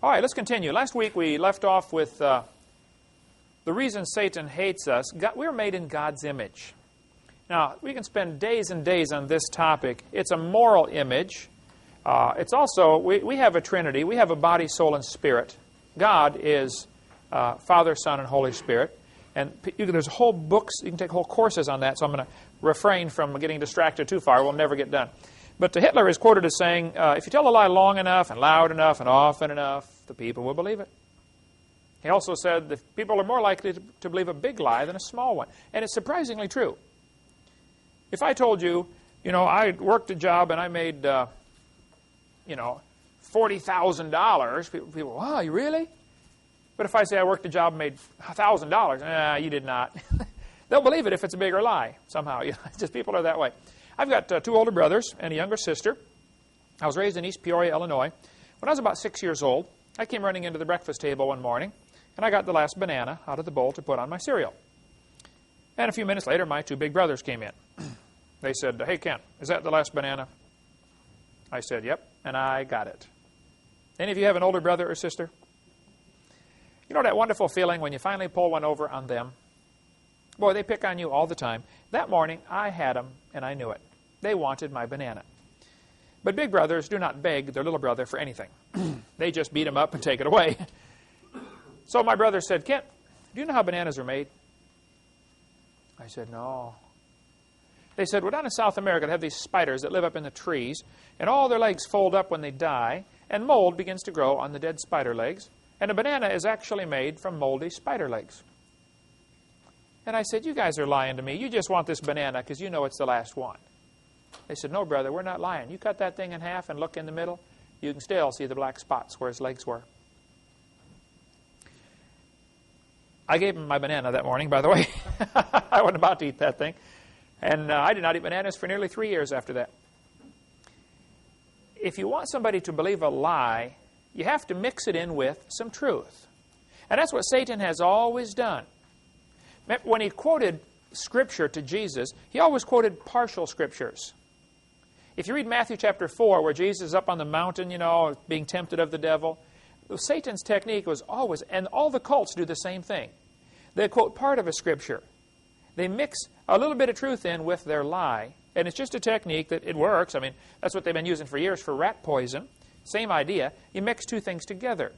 All right, let's continue. Last week we left off with the reason Satan hates us. We were made in God's image. Now, we can spend days and days on this topic. It's a moral image. It's also, we have a Trinity. We have a body, soul, and spirit. God is Father, Son, and Holy Spirit. And there's whole books, you can take whole courses on that, so I'm going to refrain from getting distracted too far. We'll never get done. But Hitler is quoted as saying, if you tell a lie long enough and loud enough and often enough, the people will believe it. He also said that people are more likely to believe a big lie than a small one. And it's surprisingly true. If I told you, I worked a job and I made, $40,000, people, wow, you really? But if I say I worked a job and made $1,000, you did not. They'll believe it if it's a bigger lie somehow. Just people are that way. I've got two older brothers and a younger sister. I was raised in East Peoria, Illinois. When I was about 6 years old, I came running into the breakfast table one morning, and I got the last banana out of the bowl to put on my cereal. And a few minutes later, my two big brothers came in. They said, hey, Ken, is that the last banana? I said, yep, and I got it. Any of you have an older brother or sister? You know that wonderful feeling when you finally pull one over on them? Boy, they pick on you all the time. That morning, I had them, and I knew it. They wanted my banana. But big brothers do not beg their little brother for anything. They just beat him up and take it away. So my brother said, Kent, do you know how bananas are made? I said, no. They said, well, down in South America, they have these spiders that live up in the trees, and all their legs fold up when they die, and mold begins to grow on the dead spider legs. And a banana is actually made from moldy spider legs. And I said, you guys are lying to me. You just want this banana because you know it's the last one. They said, no, brother, we're not lying. You cut that thing in half and look in the middle, you can still see the black spots where his legs were. I gave him my banana that morning, by the way. I wasn't about to eat that thing. And I did not eat bananas for nearly 3 years after that. If you want somebody to believe a lie, you have to mix it in with some truth. And that's what Satan has always done. When he quoted Scripture to Jesus, he always quoted partial Scriptures. If you read Matthew chapter 4, where Jesus is up on the mountain, being tempted of the devil, Satan's technique was always, and all the cults do the same thing. They quote part of a Scripture. They mix a little bit of truth in with their lie, and it's just a technique that it works. I mean, that's what they've been using for years for rat poison. Same idea. You mix two things together.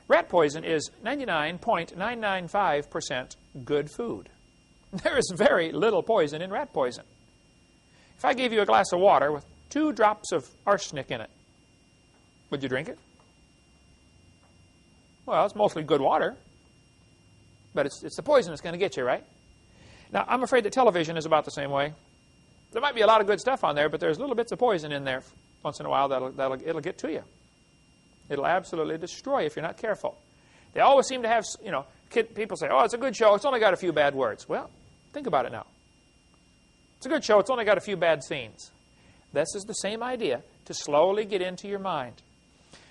Rat poison is 99.995% good food. There is very little poison in rat poison. If I gave you a glass of water with 2 drops of arsenic in it, would you drink it? Well, it's mostly good water, but it's the poison that's going to get you, right? Now, I'm afraid that television is about the same way. There might be a lot of good stuff on there, but there's little bits of poison in there once in a while it'll get to you. It'll absolutely destroy you if you're not careful. They always seem to have, people say, oh, it's a good show. It's only got a few bad words. Well, think about it now. It's a good show. It's only got a few bad scenes. This is the same idea to slowly get into your mind.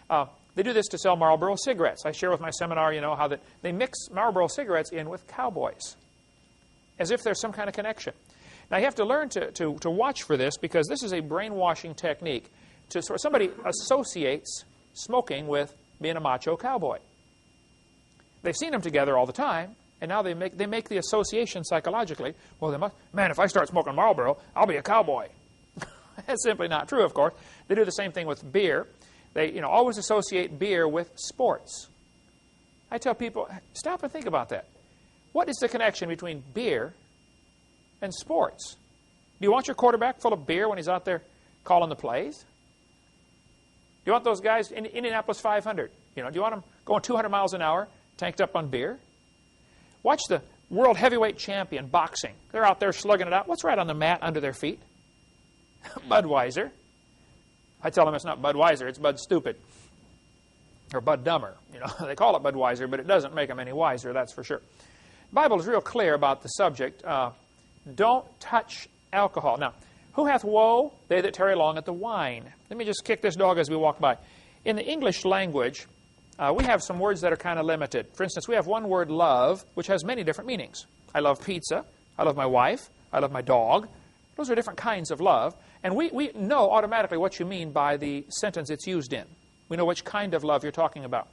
They do this to sell Marlboro cigarettes. I share with my seminar, how they mix Marlboro cigarettes in with cowboys, as if there's some kind of connection. Now, you have to learn to watch for this, because this is a brainwashing technique. Somebody associates smoking with being a macho cowboy. They've seen them together all the time, and now they make the association psychologically. Well, man, if I start smoking Marlboro, I'll be a cowboy. That's simply not true, of course. They do the same thing with beer. They always associate beer with sports. I tell people, stop and think about that. What is the connection between beer and sports? Do you want your quarterback full of beer when he's out there calling the plays? Do you want those guys in Indianapolis 500? Do you want them going 200 miles an hour, tanked up on beer? Watch the world heavyweight champion boxing. They're out there slugging it out. What's right on the mat under their feet? Budweiser. I tell them it's not Budweiser, it's Bud Stupid. Or Bud Dumber. They call it Budweiser, but it doesn't make them any wiser, that's for sure. The Bible is real clear about the subject. Don't touch alcohol. Now, who hath woe? They that tarry long at the wine. Let me just kick this dog as we walk by. In the English language, we have some words that are kind of limited. For instance, we have one word, love, which has many different meanings. I love pizza. I love my wife. I love my dog. Those are different kinds of love. And we know automatically what you mean by the sentence it's used in. We know which kind of love you're talking about.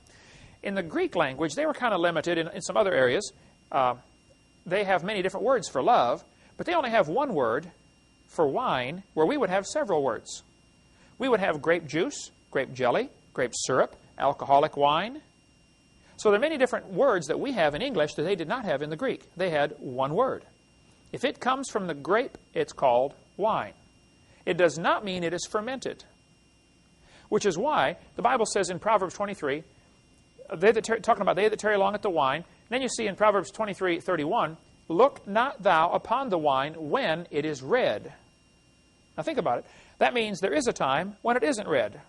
in the Greek language, they were kind of limited in some other areas. They have many different words for love, but they only have one word for wine, where we would have several words. We would have grape juice, grape jelly, grape syrup, alcoholic wine. So there are many different words that we have in English that they did not have in the Greek. They had one word. If it comes from the grape, it's called wine. It does not mean it is fermented, which is why the Bible says in Proverbs 23, talking about they that tarry long at the wine, and then you see in Proverbs 23:31, look not thou upon the wine when it is red. Now think about it. That means there is a time when it isn't red.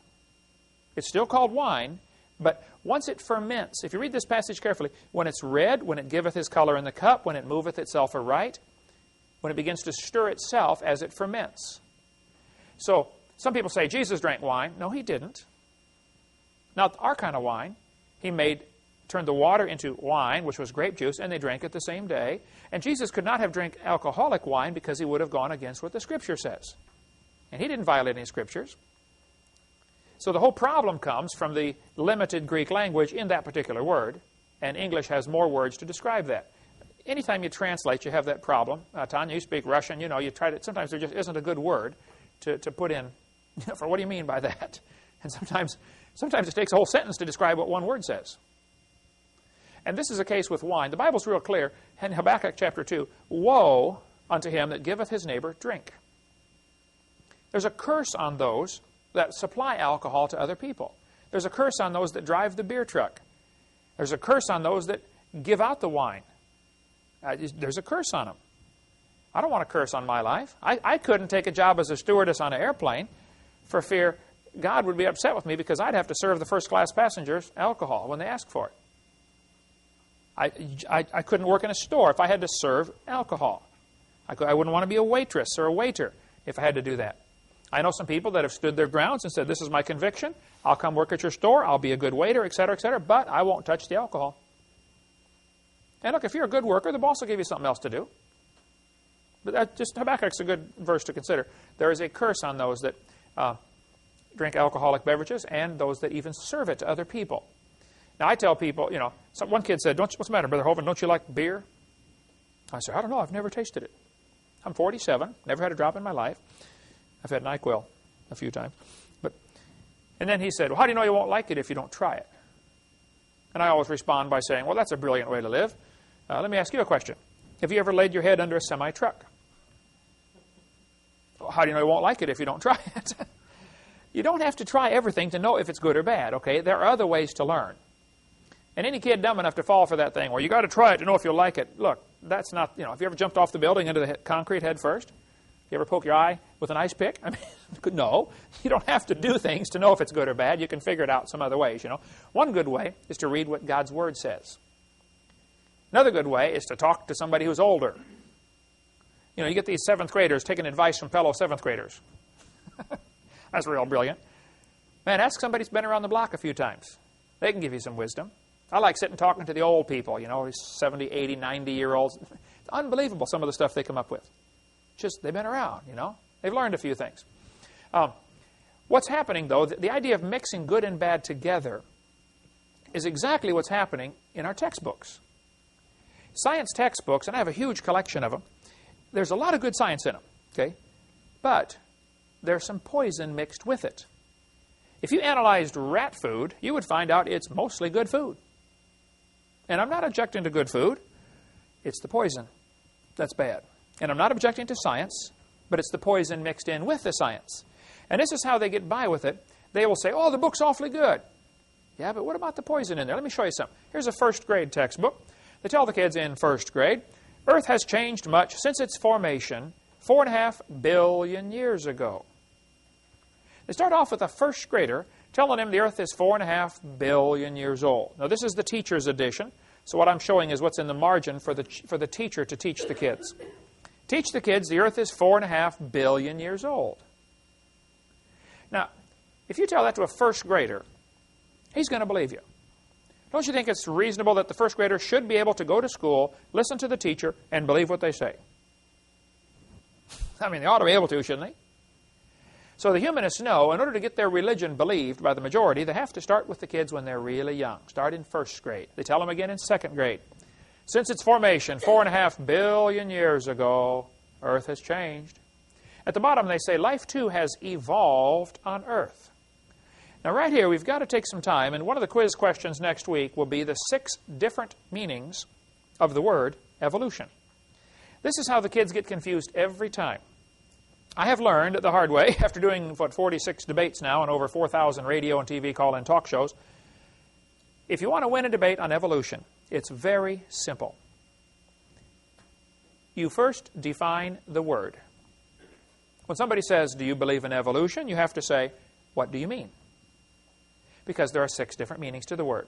It's still called wine, but once it ferments, if you read this passage carefully, when it's red, when it giveth his color in the cup, when it moveth itself aright, when it begins to stir itself as it ferments. So some people say Jesus drank wine. No, he didn't. Not our kind of wine. He turned the water into wine, which was grape juice, and they drank it the same day. And Jesus could not have drank alcoholic wine because he would have gone against what the Scripture says. And he didn't violate any Scriptures. So the whole problem comes from the limited Greek language in that particular word, and English has more words to describe that. Anytime you translate, you have that problem. Tanya, you speak Russian, you try to, sometimes there just isn't a good word to put in for what do you mean by that? And sometimes it takes a whole sentence to describe what one word says. And this is a case with wine. The Bible's real clear in Habakkuk chapter 2, woe unto him that giveth his neighbor drink. There's a curse on those that supply alcohol to other people. There's a curse on those that drive the beer truck. There's a curse on those that give out the wine. There's a curse on them. I don't want a curse on my life. I couldn't take a job as a stewardess on an airplane for fear God would be upset with me because I'd have to serve the first-class passengers alcohol when they ask for it. I couldn't work in a store if I had to serve alcohol. I wouldn't want to be a waitress or a waiter if I had to do that. I know some people that have stood their grounds and said, this is my conviction. I'll come work at your store. I'll be a good waiter, etc., but I won't touch the alcohol. And look, if you're a good worker, the boss will give you something else to do. But Habakkuk's a good verse to consider. There is a curse on those that drink alcoholic beverages and those that even serve it to other people. Now, I tell people, one kid said, what's the matter, Brother Hovind, don't you like beer? I said, I don't know, I've never tasted it. I'm 47, never had a drop in my life. I've had NyQuil a few times. And then he said, well, how do you know you won't like it if you don't try it? And I always respond by saying, well, that's a brilliant way to live. Let me ask you a question. Have you ever laid your head under a semi-truck? Well, how do you know you won't like it if you don't try it? You don't have to try everything to know if it's good or bad, okay? There are other ways to learn. And any kid dumb enough to fall for that thing, well, you got to try it to know if you'll like it. Look, that's not, have you ever jumped off the building into the concrete head first? You ever poke your eye with an ice pick? I mean, no. You don't have to do things to know if it's good or bad. You can figure it out some other ways, One good way is to read what God's Word says. Another good way is to talk to somebody who's older. You get these 7th graders taking advice from fellow 7th graders. That's real brilliant. Man, ask somebody who's been around the block a few times. They can give you some wisdom. I like sitting talking to the old people, these 70, 80, 90-year-olds. It's unbelievable some of the stuff they come up with. Just, they've been around, They've learned a few things. What's happening, though, the idea of mixing good and bad together is exactly what's happening in our textbooks. Science textbooks, and I have a huge collection of them, there's a lot of good science in them, okay? But there's some poison mixed with it. If you analyzed rat food, you would find out it's mostly good food. And I'm not objecting to good food. It's the poison that's bad. And I'm not objecting to science, but it's the poison mixed in with the science. And this is how they get by with it. They will say, oh, the book's awfully good. Yeah, but what about the poison in there? Let me show you something. Here's a first grade textbook. They tell the kids in first grade, Earth has changed much since its formation 4.5 billion years ago. They start off with a first grader telling him the Earth is 4.5 billion years old. Now, this is the teacher's edition. So what I'm showing is what's in the margin for the teacher to teach the kids. Teach the kids the Earth is 4.5 billion years old. Now, if you tell that to a first grader, he's going to believe you. Don't you think it's reasonable that the first grader should be able to go to school, listen to the teacher, and believe what they say? I mean, they ought to be able to, shouldn't they? So the humanists know in order to get their religion believed by the majority, they have to start with the kids when they're really young. Start in first grade. They tell them again in second grade. Since its formation 4.5 billion years ago, Earth has changed. At the bottom they say life too has evolved on Earth. Now right here we've got to take some time, and one of the quiz questions next week will be the 6 different meanings of the word evolution. This is how the kids get confused every time. I have learned the hard way, after doing, 46 debates now and over 4,000 radio and TV call-in talk shows, if you want to win a debate on evolution, it's very simple. You first define the word. When somebody says, do you believe in evolution? You have to say, what do you mean? Because there are 6 different meanings to the word.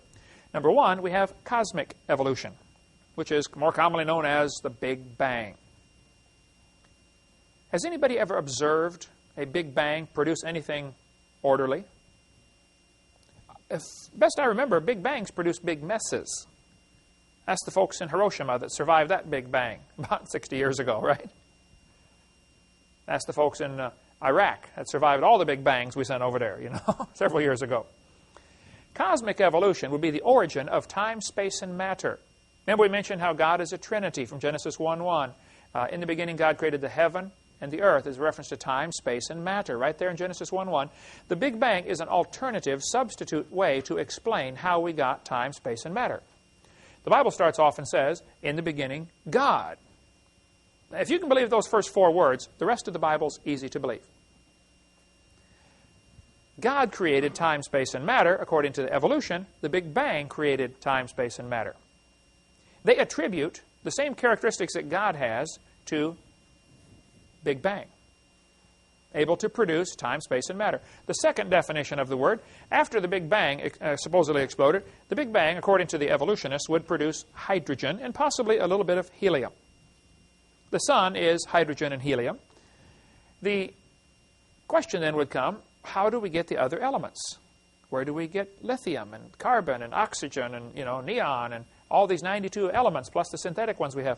Number 1, we have cosmic evolution, which is more commonly known as the Big Bang. Has anybody ever observed a Big Bang produce anything orderly? If best I remember, Big Bangs produce big messes. That's the folks in Hiroshima that survived that Big Bang about 60 years ago, right? That's the folks in Iraq that survived all the Big Bangs we sent over there, several years ago. Cosmic evolution would be the origin of time, space, and matter. Remember we mentioned how God is a Trinity from Genesis 1:1. In the beginning, God created the heaven and the earth is a reference to time, space, and matter, right there in Genesis 1:1. The Big Bang is an alternative, substitute way to explain how we got time, space, and matter. The Bible starts off and says, in the beginning, God. Now, if you can believe those first 4 words, the rest of the Bible's easy to believe. God created time, space, and matter. According to the evolution, the Big Bang created time, space, and matter. They attribute the same characteristics that God has to Big Bang, able to produce time, space, and matter. The second definition of the word, after the Big Bang supposedly exploded, the Big Bang, according to the evolutionists, would produce hydrogen and possibly a little bit of helium. The sun is hydrogen and helium. The question then would come, how do we get the other elements? Where do we get lithium and carbon and oxygen and neon and all these 92 elements plus the synthetic ones we have?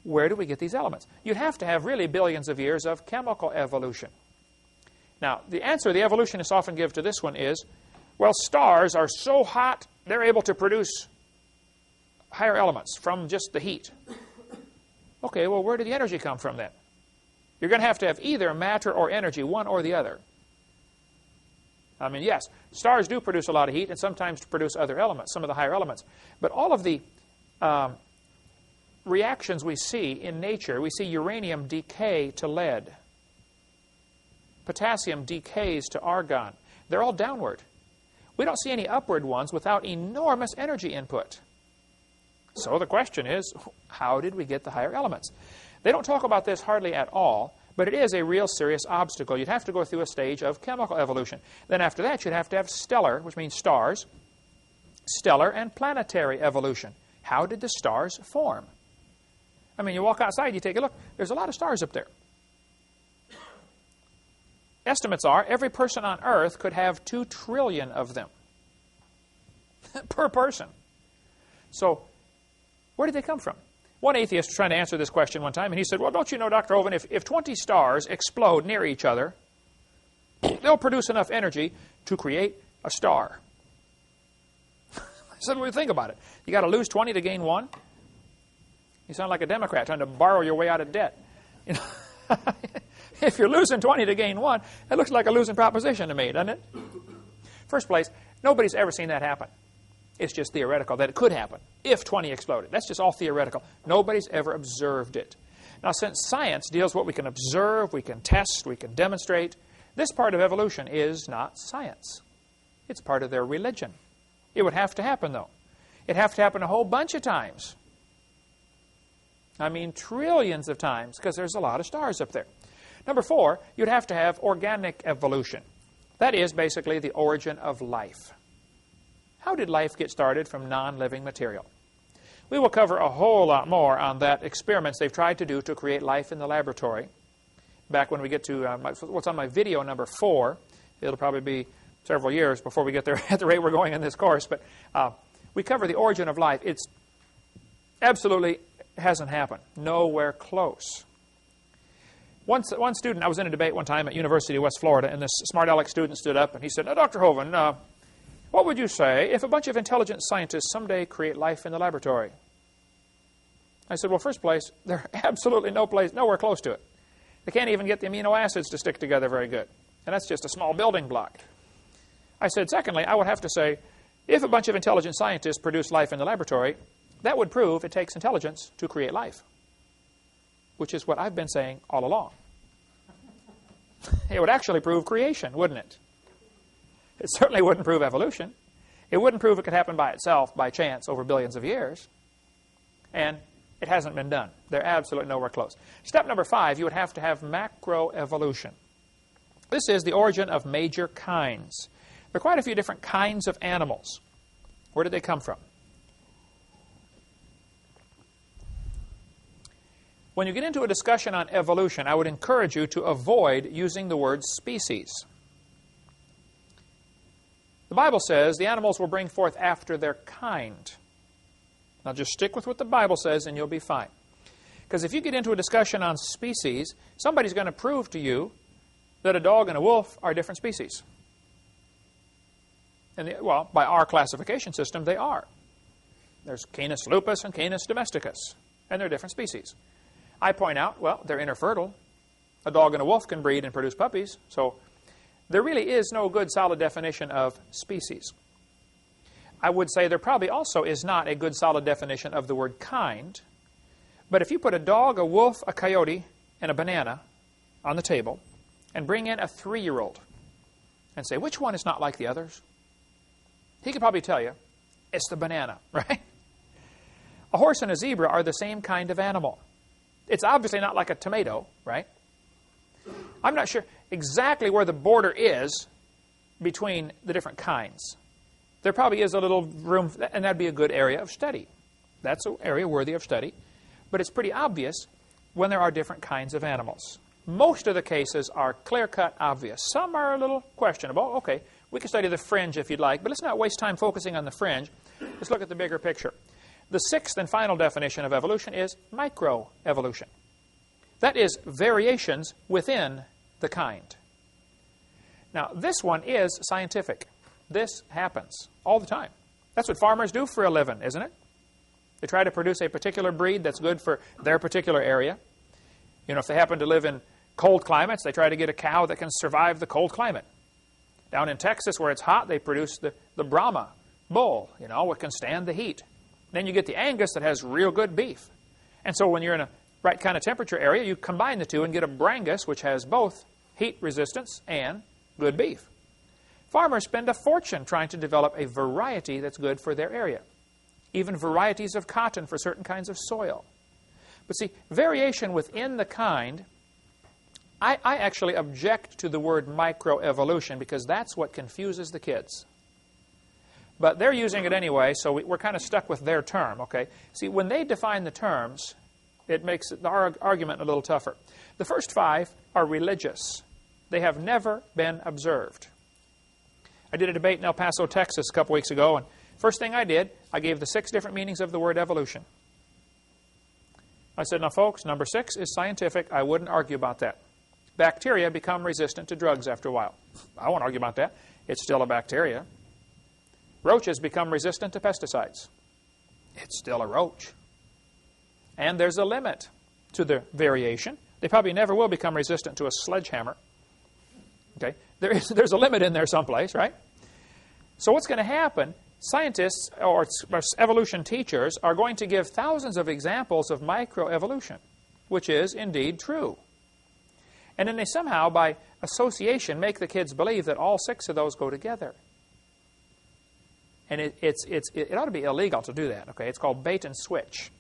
Where do we get these elements? You'd have to have really billions of years of chemical evolution. Now, the answer the evolutionists often give to this one is, well, stars are so hot, they're able to produce higher elements from just the heat. Okay, well, where did the energy come from then? You're going to have either matter or energy, one or the other. I mean, yes, stars do produce a lot of heat and sometimes produce other elements, some of the higher elements. But all of the reactions we see in nature, we see uranium decay to lead. Potassium decays to argon. They're all downward. We don't see any upward ones without enormous energy input. So the question is, how did we get the higher elements? They don't talk about this hardly at all, but it is a real serious obstacle. You'd have to go through a stage of chemical evolution. Then after that, you'd have to have stellar, which means stars, stellar and planetary evolution. How did the stars form? I mean, you walk outside, you take a look, there's a lot of stars up there. Estimates are every person on Earth could have 2 trillion of them per person. So, where did they come from? One atheist was trying to answer this question one time, and he said, well, don't you know, Dr. Oven, if 20 stars explode near each other, they'll produce enough energy to create a star. I said, well, think about it. You got to lose 20 to gain 1? You sound like a Democrat trying to borrow your way out of debt. If you're losing 20 to gain 1, it looks like a losing proposition to me, doesn't it? First place, nobody's ever seen that happen. It's just theoretical that it could happen if 20 exploded. That's just all theoretical. Nobody's ever observed it. Now, since science deals with what we can observe, we can test, we can demonstrate, this part of evolution is not science. It's part of their religion. It would have to happen, though. It'd have to happen a whole bunch of times. I mean, trillions of times, because there's a lot of stars up there. Number 4, you'd have to have organic evolution. That is basically the origin of life. How did life get started from non-living material? We will cover a whole lot more on that experiments they've tried to do to create life in the laboratory. Back when we get to what's on my video number 4, it'll probably be several years before we get there at the rate we're going in this course. But we cover the origin of life. It's absolutely hasn't happened. Nowhere close. One student, I was in a debate one time at University of West Florida, and this smart aleck student stood up and he said, "Now, Dr. Hovind, what would you say if a bunch of intelligent scientists someday create life in the laboratory?" I said, "Well, first place, they're absolutely nowhere close to it. They can't even get the amino acids to stick together very good. And that's just a small building block." I said, "Secondly, I would have to say, if a bunch of intelligent scientists produce life in the laboratory, that would prove it takes intelligence to create life, which is what I've been saying all along." It would actually prove creation, wouldn't it? It certainly wouldn't prove evolution. It wouldn't prove it could happen by itself, by chance, over billions of years. And it hasn't been done. They're absolutely nowhere close. Step number 5, you would have to have macroevolution. This is the origin of major kinds. There are quite a few different kinds of animals. Where did they come from? When you get into a discussion on evolution, I would encourage you to avoid using the word species. The Bible says the animals will bring forth after their kind. Now just stick with what the Bible says and you'll be fine. Because if you get into a discussion on species, somebody's going to prove to you that a dog and a wolf are different species. And well, by our classification system, they are. There's Canis lupus and Canis domesticus, and they're different species. I point out, well, they're interfertile. A dog and a wolf can breed and produce puppies, so there really is no good solid definition of species. I would say there probably also is not a good solid definition of the word kind, but if you put a dog, a wolf, a coyote, and a banana on the table, and bring in a 3-year-old and say, which one is not like the others? He could probably tell you, it's the banana, right? A horse and a zebra are the same kind of animal. It's obviously not like a tomato, right? I'm not sure exactly where the border is between the different kinds. There probably is a little room, and that'd be a good area of study. That's an area worthy of study. But it's pretty obvious when there are different kinds of animals. Most of the cases are clear-cut obvious. Some are a little questionable. Okay, we can study the fringe if you'd like, but let's not waste time focusing on the fringe. Let's look at the bigger picture. The 6th and final definition of evolution is microevolution. That is variations within the kind. Now, this one is scientific. This happens all the time. That's what farmers do for a living, isn't it? They try to produce a particular breed that's good for their particular area. You know, if they happen to live in cold climates, they try to get a cow that can survive the cold climate. Down in Texas, where it's hot, they produce the Brahma bull, you know, what can stand the heat. Then you get the Angus that has real good beef. And so when you're in a right kind of temperature area, you combine the two and get a Brangus, which has both heat resistance and good beef. Farmers spend a fortune trying to develop a variety that's good for their area. Even varieties of cotton for certain kinds of soil. But see, variation within the kind, I actually object to the word microevolution because that's what confuses the kids. But they're using it anyway, so we're kind of stuck with their term, okay? See, when they define the terms, it makes the argument a little tougher. The first 5 are religious. They have never been observed. I did a debate in El Paso, Texas a couple weeks ago, and first thing I did, I gave the 6 different meanings of the word evolution. I said, now folks, number 6 is scientific. I wouldn't argue about that. Bacteria become resistant to drugs after a while. I won't argue about that. It's still a bacteria. Roaches become resistant to pesticides. It's still a roach. And there's a limit to the variation. They probably never will become resistant to a sledgehammer. Okay, there's a limit in there someplace, right? So what's going to happen? Scientists or evolution teachers are going to give thousands of examples of microevolution, which is indeed true. And then they somehow, by association, make the kids believe that all 6 of those go together. And it ought to be illegal to do that, okay? It's called bait and switch.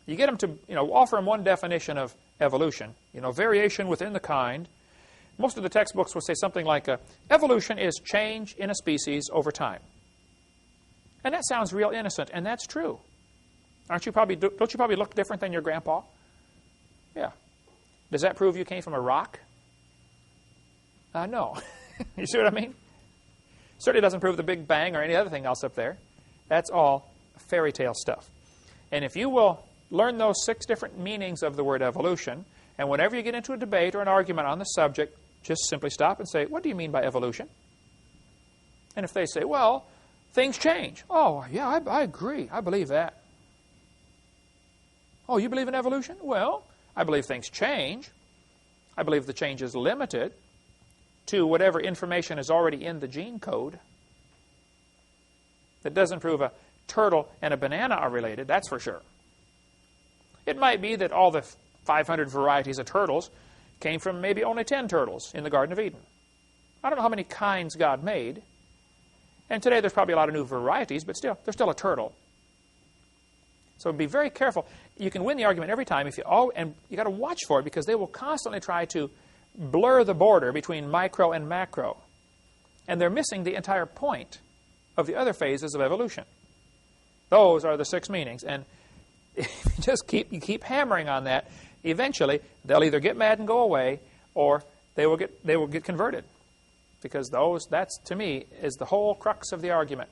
You get them to, offer them one definition of evolution, variation within the kind. Most of the textbooks will say something like, evolution is change in a species over time. And that sounds real innocent, and that's true. Don't you probably look different than your grandpa? Yeah. Does that prove you came from a rock? No. You see what I mean? Certainly doesn't prove the Big Bang or any other thing else up there. That's all fairy tale stuff. And if you will learn those 6 different meanings of the word evolution, And whenever you get into a debate or an argument on the subject, just simply stop and say, what do you mean by evolution? And if they say, well, things change. Oh, yeah, I agree. I believe that. Oh, you believe in evolution? Well, I believe things change. I believe the change is limited to whatever information is already in the gene code. That doesn't prove a turtle and a banana are related, that's for sure. It might be that all the 500 varieties of turtles came from maybe only 10 turtles in the Garden of Eden. I don't know how many kinds God made. And today there's probably a lot of new varieties, but still, there's still a turtle. So be very careful. You can win the argument every time, and you got to watch for it, because they will constantly try to blur the border between micro and macro. And they're missing the entire point of the other phases of evolution. Those are the 6 meanings. And if you just keep hammering on that, eventually they'll either get mad and go away, or they will get converted. Because that, to me, is the whole crux of the argument.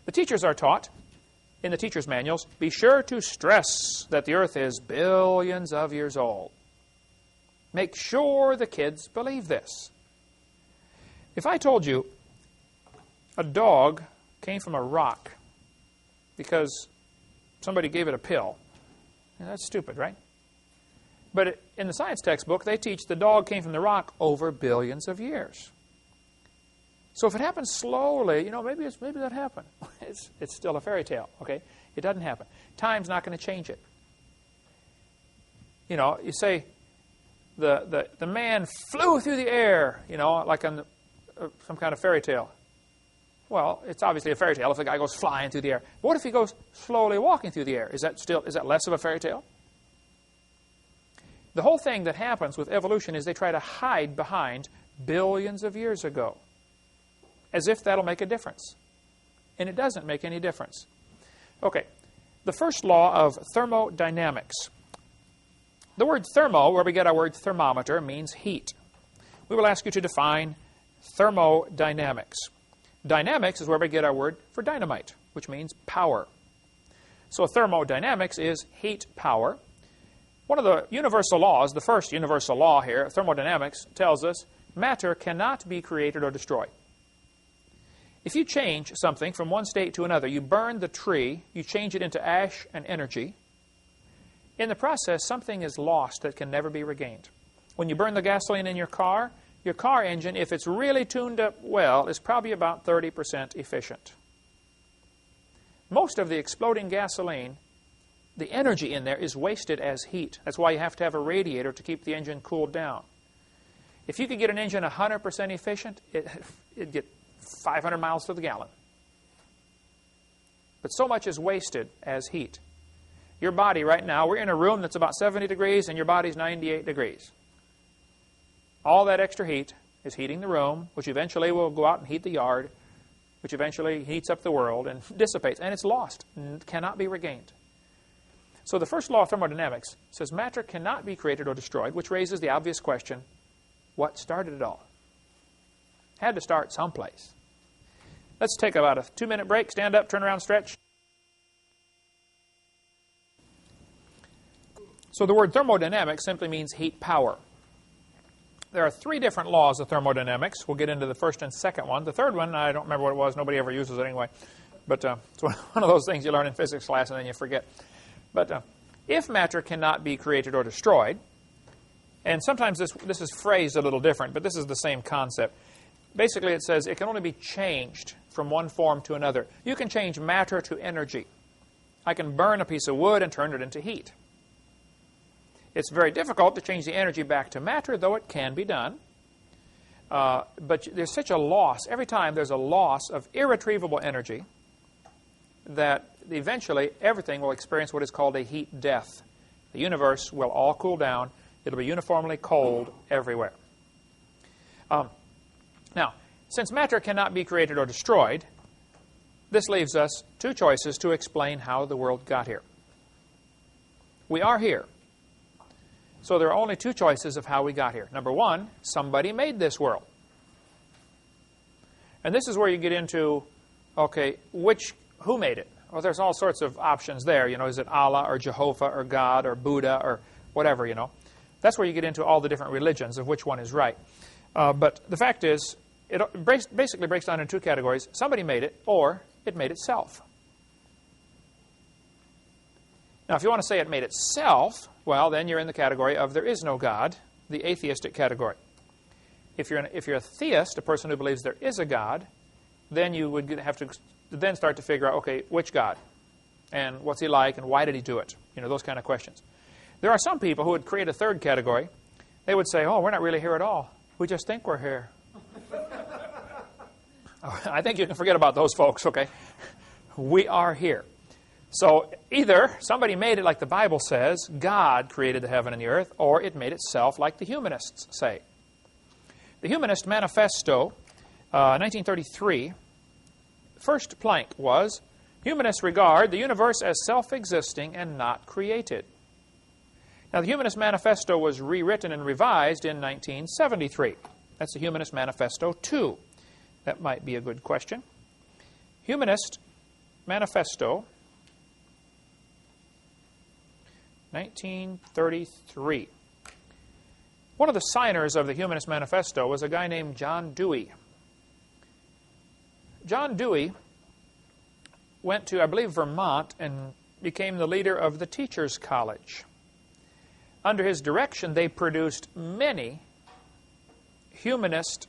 The teachers are taught, in the teacher's manuals, be sure to stress that the earth is billions of years old. Make sure the kids believe this. If I told you a dog came from a rock because somebody gave it a pill, that's stupid, right? But in the science textbook, they teach the dog came from the rock over billions of years. So if it happens slowly, maybe that happened. It's still a fairy tale, okay? It doesn't happen. Time's not going to change it. You say the man flew through the air, like on some kind of fairy tale. Well, it's obviously a fairy tale if the guy goes flying through the air. But what if he goes slowly walking through the air? Is that less of a fairy tale? The whole thing that happens with evolution is they try to hide behind billions of years ago, as if that'll make a difference. And it doesn't make any difference. Okay, the first law of thermodynamics. The word thermo, where we get our word thermometer, means heat. We will ask you to define thermodynamics. Dynamics is where we get our word for dynamite, which means power. So thermodynamics is heat power. One of the universal laws, the first universal law here, thermodynamics, tells us matter cannot be created or destroyed. If you change something from one state to another, you burn the tree, you change it into ash and energy. In the process, something is lost that can never be regained. When you burn the gasoline in your car engine, if it's really tuned up well, is probably about 30% efficient. Most of the exploding gasoline, the energy in there is wasted as heat. That's why you have to have a radiator to keep the engine cooled down. If you could get an engine 100% efficient, it'd get 500 miles to the gallon. But so much is wasted as heat. Your body right now, we're in a room that's about 70 degrees and your body's 98 degrees. All that extra heat is heating the room, which eventually will go out and heat the yard, which eventually heats up the world and dissipates. And it's lost, and cannot be regained. So the first law of thermodynamics says matter cannot be created or destroyed, which raises the obvious question, what started it all? Had to start someplace. Let's take about a 2-minute break. Stand up, turn around, stretch. So the word thermodynamics simply means heat power. There are 3 different laws of thermodynamics. We'll get into the first and second one. The third one, I don't remember what it was. Nobody ever uses it anyway. But it's one of those things you learn in physics class and then you forget. But if matter cannot be created or destroyed, and sometimes this is phrased a little different, but this is the same concept. Basically, it says it can only be changed from one form to another. You can change matter to energy. I can burn a piece of wood and turn it into heat. It's very difficult to change the energy back to matter, though it can be done. But there's such a loss. Every time there's a loss of irretrievable energy that eventually everything will experience what is called a heat death. The universe will all cool down. It'll be uniformly cold everywhere. Now, since matter cannot be created or destroyed, this leaves us 2 choices to explain how the world got here. We are here. So there are only 2 choices of how we got here. Number 1, somebody made this world. And this is where you get into, okay, who made it? Well, there's all sorts of options there. Is it Allah or Jehovah or God or Buddha or whatever, That's where you get into all the different religions of which one is right. But the fact is, it basically breaks down into two categories. Somebody made it, or it made itself. Now, if you want to say it made itself, well, then you're in the category of there is no God, the atheistic category. If you're a theist, a person who believes there is a God, then you would have to then start to figure out, okay, which God? And what's he like, and why did he do it? You know, those kind of questions. There are some people who would create a third category. They would say, oh, we're not really here at all. We just think we're here. I think you can forget about those folks, okay? We are here. So either somebody made it like the Bible says, God created the heaven and the earth, or it made itself like the humanists say. The Humanist Manifesto, 1933, first plank was, humanists regard the universe as self-existing and not created. Now, the Humanist Manifesto was rewritten and revised in 1973. That's the Humanist Manifesto 2. That might be a good question. Humanist Manifesto, 1933. One of the signers of the Humanist Manifesto was a guy named John Dewey. John Dewey went to, I believe, Vermont and became the leader of the Teachers College. Under his direction, they produced many humanist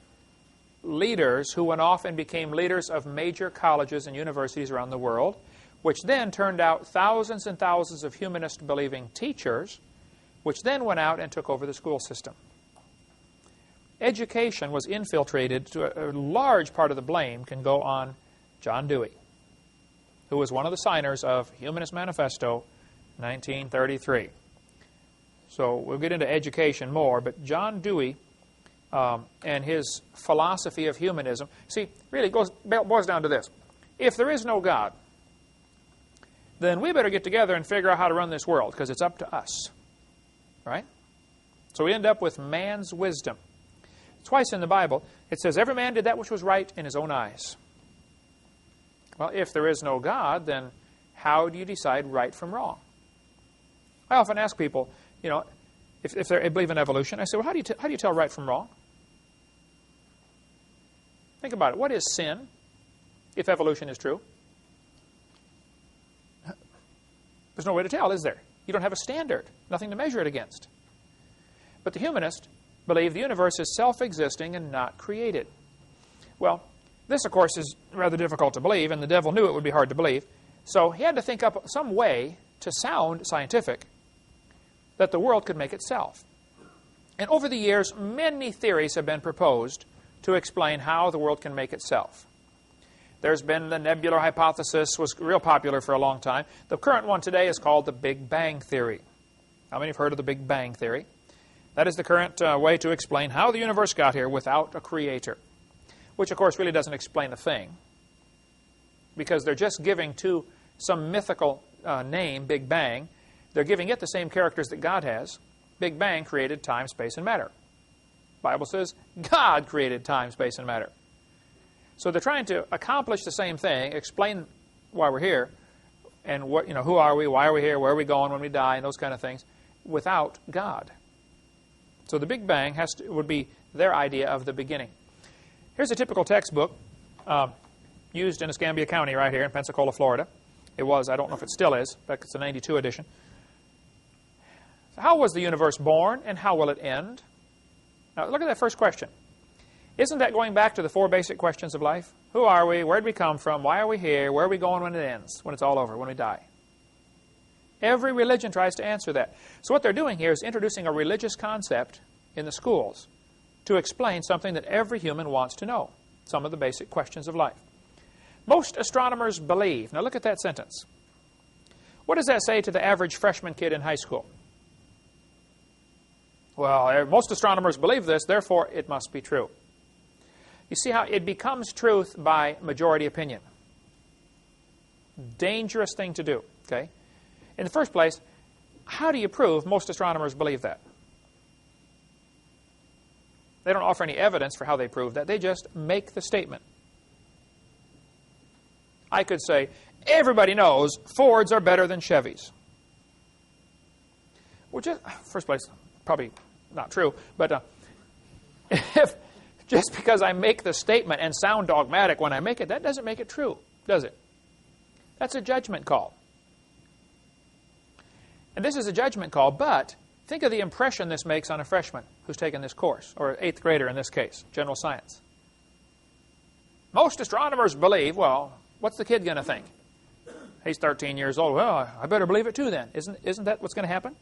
leaders who went off and became leaders of major colleges and universities around the world, which then turned out thousands and thousands of humanist-believing teachers, which then went out and took over the school system. Education was infiltrated. To a large part of the blame can go on John Dewey, who was one of the signers of Humanist Manifesto, 1933. So we'll get into education more, but John Dewey and his philosophy of humanism, see, really boils down to this. If there is no God, then we better get together and figure out how to run this world, because it's up to us. Right? So we end up with man's wisdom. Twice in the Bible, it says, every man did that which was right in his own eyes. Well, if there is no God, then how do you decide right from wrong? I often ask people, you know, if they believe in evolution, I say, well, how do you tell right from wrong? Think about it. What is sin, if evolution is true? There's no way to tell, is there? You don't have a standard, nothing to measure it against. But the humanists believe the universe is self-existing and not created. Well, this, of course, is rather difficult to believe, and the devil knew it would be hard to believe. So he had to think up some way to sound scientific that the world could make itself. And over the years, many theories have been proposed to explain how the world can make itself. There's been the nebular hypothesis, was real popular for a long time. The current one today is called the Big Bang Theory. How many have heard of the Big Bang Theory? That is the current way to explain how the universe got here without a creator, which, of course, really doesn't explain a thing, because they're just giving to some mythical name, Big Bang, they're giving it the same characters that God has. Big Bang created time, space, and matter. The Bible says God created time, space, and matter. So they're trying to accomplish the same thing, explain why we're here, and what, you know, who are we, why are we here, where are we going when we die, and those kind of things, without God. So the Big Bang would be their idea of the beginning. Here's a typical textbook used in Escambia County right here in Pensacola, Florida. It was, I don't know if it still is, but it's a 92 edition. So how was the universe born, and how will it end? Now look at that first question. Isn't that going back to the four basic questions of life? Who are we? Where did we come from? Why are we here? Where are we going when it ends? When it's all over, when we die? Every religion tries to answer that. So what they're doing here is introducing a religious concept in the schools to explain something that every human wants to know, some of the basic questions of life. Most astronomers believe. Now look at that sentence. What does that say to the average freshman kid in high school? Well, most astronomers believe this, therefore it must be true. You see how it becomes truth by majority opinion. Dangerous thing to do, okay? In the first place, how do you prove most astronomers believe that? They don't offer any evidence for how they prove that. They just make the statement. I could say, everybody knows Fords are better than Chevys. Well, just, first place, probably not true, but if just because I make the statement and sound dogmatic when I make it, that doesn't make it true, does it? That's a judgment call. And this is a judgment call, but think of the impression this makes on a freshman who's taken this course, or an 8th grader in this case, general science. Most astronomers believe, well, what's the kid going to think? He's 13 years old. Well, I better believe it too then. Isn't that what's going to happen?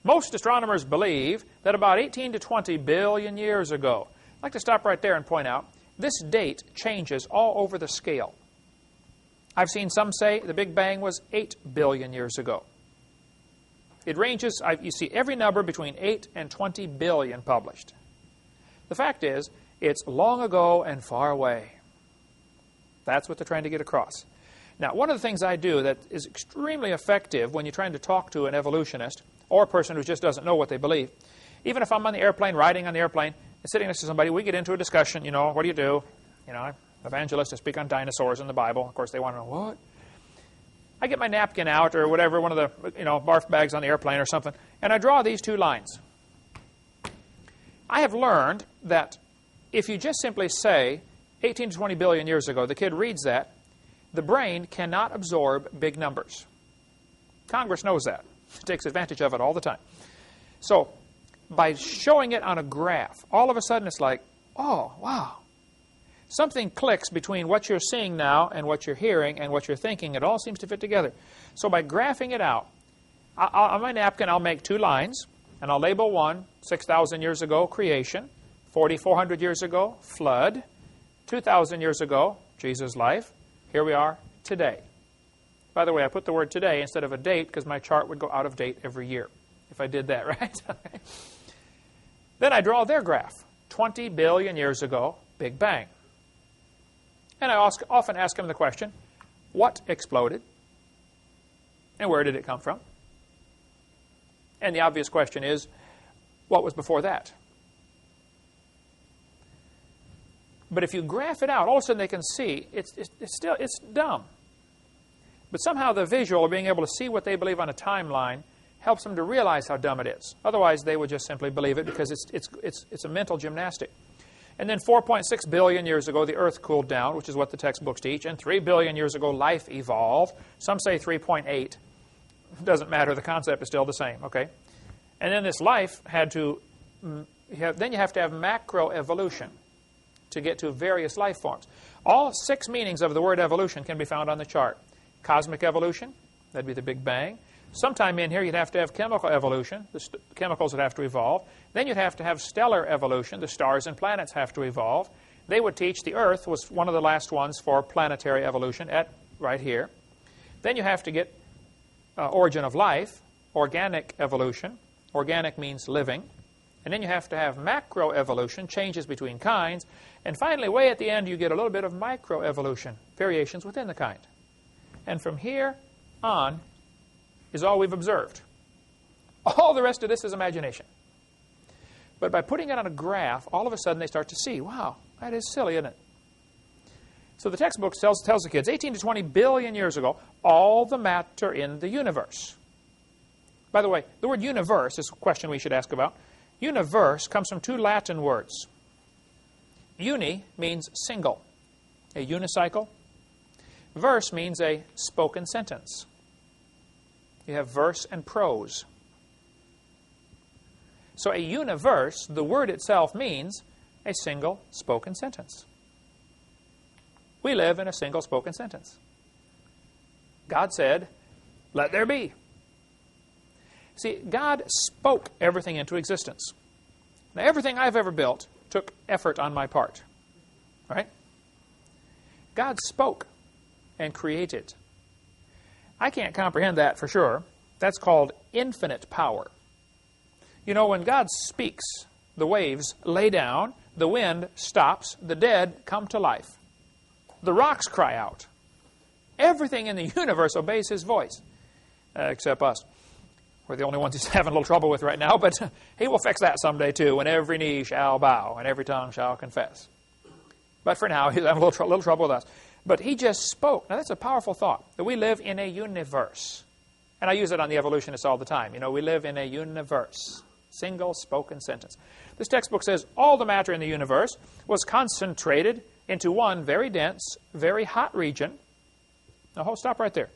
Most astronomers believe that about 18 to 20 billion years ago, I'd like to stop right there and point out, this date changes all over the scale. I've seen some say the Big Bang was 8 billion years ago. It ranges, you see every number between 8 and 20 billion published. The fact is, it's long ago and far away. That's what they're trying to get across. Now, one of the things I do that is extremely effective when you're trying to talk to an evolutionist or a person who just doesn't know what they believe, even if I'm on the airplane, riding on the airplane, and sitting next to somebody, we get into a discussion, what do you do? Evangelists speak on dinosaurs in the Bible. Of course, they want to know, what? I get my napkin out or whatever, one of the barf bags on the airplane or something, and I draw these 2 lines. I have learned that if you just simply say 18 to 20 billion years ago, the kid reads that, the brain cannot absorb big numbers. Congress knows that. It takes advantage of it all the time. So by showing it on a graph, all of a sudden it's like, oh, wow. Something clicks between what you're seeing now and what you're hearing and what you're thinking. It all seems to fit together. So by graphing it out, on my napkin I'll make 2 lines, and I'll label one, 6,000 years ago, creation, 4,400 years ago, flood, 2,000 years ago, Jesus' life. Here we are today. By the way, I put the word today instead of a date because my chart would go out of date every year if I did that, right? Then I draw their graph, 20 billion years ago, Big Bang. And I often ask them the question, what exploded? And where did it come from? And the obvious question is, what was before that? But if you graph it out, all of a sudden they can see it's dumb. But somehow the visual, or being able to see what they believe on a timeline, helps them to realize how dumb it is. Otherwise, they would just simply believe it because it's a mental gymnastic. And then 4.6 billion years ago, the Earth cooled down, which is what the textbooks teach. And 3 billion years ago, life evolved. Some say 3.8. It doesn't matter. The concept is still the same. Okay. And then this life had to. Then you have to have macroevolution to get to various life forms. All 6 meanings of the word evolution can be found on the chart. Cosmic evolution, that'd be the Big Bang. Sometime in here you'd have to have chemical evolution, the chemicals would have to evolve. Then you'd have to have stellar evolution, the stars and planets have to evolve. They would teach the Earth was one of the last ones for planetary evolution right here. Then you have to get origin of life, organic evolution. Organic means living. And then you have to have macroevolution, changes between kinds. And finally, way at the end, you get a little bit of microevolution, variations within the kind. And from here on is all we've observed. All the rest of this is imagination. But by putting it on a graph, all of a sudden they start to see, wow, that is silly, isn't it? So the textbook tells the kids, 18 to 20 billion years ago, all the matter in the universe. By the way, the word universe is a question we should ask about. Universe comes from 2 Latin words. Uni means single, a unicycle. Verse means a spoken sentence. You have verse and prose. So a universe, the word itself means a single spoken sentence. We live in a single spoken sentence. God said, let there be. See, God spoke everything into existence. Now, everything I've ever built took effort on my part. Right? God spoke and created. I can't comprehend that for sure. That's called infinite power. You know, when God speaks, the waves lay down, the wind stops, the dead come to life. The rocks cry out. Everything in the universe obeys His voice, except us. We're the only ones He's having a little trouble with right now, but He will fix that someday too, when every knee shall bow and every tongue shall confess. But for now, He's having a little trouble with us. But He just spoke. Now, that's a powerful thought, that we live in a universe. And I use it on the evolutionists all the time. You know, we live in a universe. Single spoken sentence. This textbook says all the matter in the universe was concentrated into one very dense, very hot region. Now, stop right there.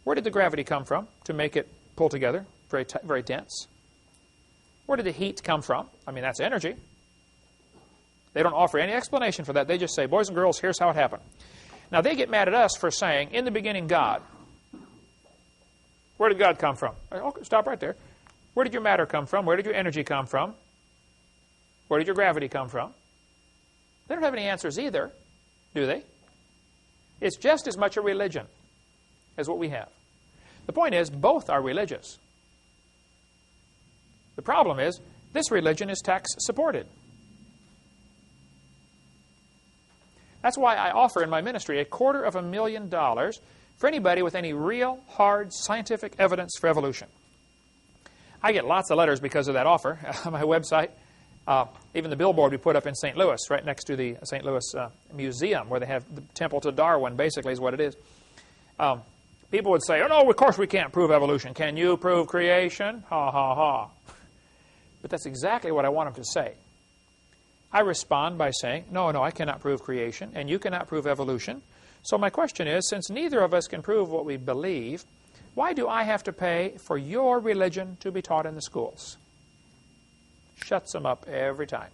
Where did the gravity come from to make it pull together? Very dense. Where did the heat come from? I mean, that's energy. They don't offer any explanation for that. They just say, boys and girls, here's how it happened. Now, they get mad at us for saying, in the beginning, God. Where did God come from? Okay, stop right there. Where did your matter come from? Where did your energy come from? Where did your gravity come from? They don't have any answers either, do they? It's just as much a religion as what we have. The point is, both are religious. The problem is, this religion is tax-supported. That's why I offer in my ministry $250,000 for anybody with any real, hard, scientific evidence for evolution. I get lots of letters because of that offer on my website. Even the billboard we put up in St. Louis, right next to the St. Louis Museum, where they have the temple to Darwin, basically is what it is. People would say, oh, no, of course we can't prove evolution. Can you prove creation? Ha, ha, ha. But that's exactly what I want them to say. I respond by saying, no, I cannot prove creation, and you cannot prove evolution. So my question is, since neither of us can prove what we believe, why do I have to pay for your religion to be taught in the schools? Shuts them up every time.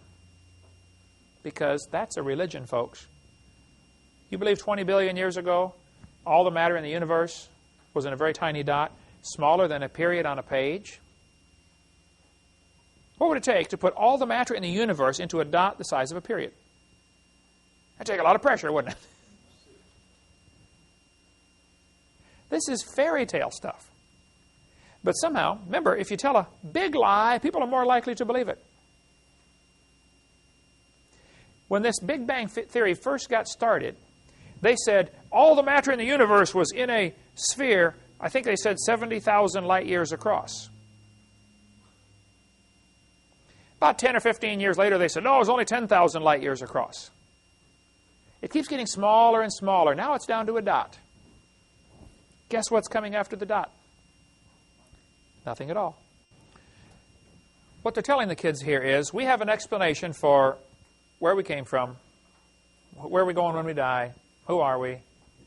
Because that's a religion, folks. You believe 20 billion years ago, all the matter in the universe was in a very tiny dot, smaller than a period on a page? What would it take to put all the matter in the universe into a dot the size of a period? That'd take a lot of pressure, wouldn't it? This is fairy tale stuff. But somehow, remember, if you tell a big lie, people are more likely to believe it. When this Big Bang theory first got started, they said all the matter in the universe was in a sphere, I think they said 70,000 light years across. About 10 or 15 years later, they said, no, it was only 10,000 light years across. It keeps getting smaller and smaller. Now it's down to a dot. Guess what's coming after the dot? Nothing at all. What they're telling the kids here is, we have an explanation for where we came from, where are we going when we die, who are we,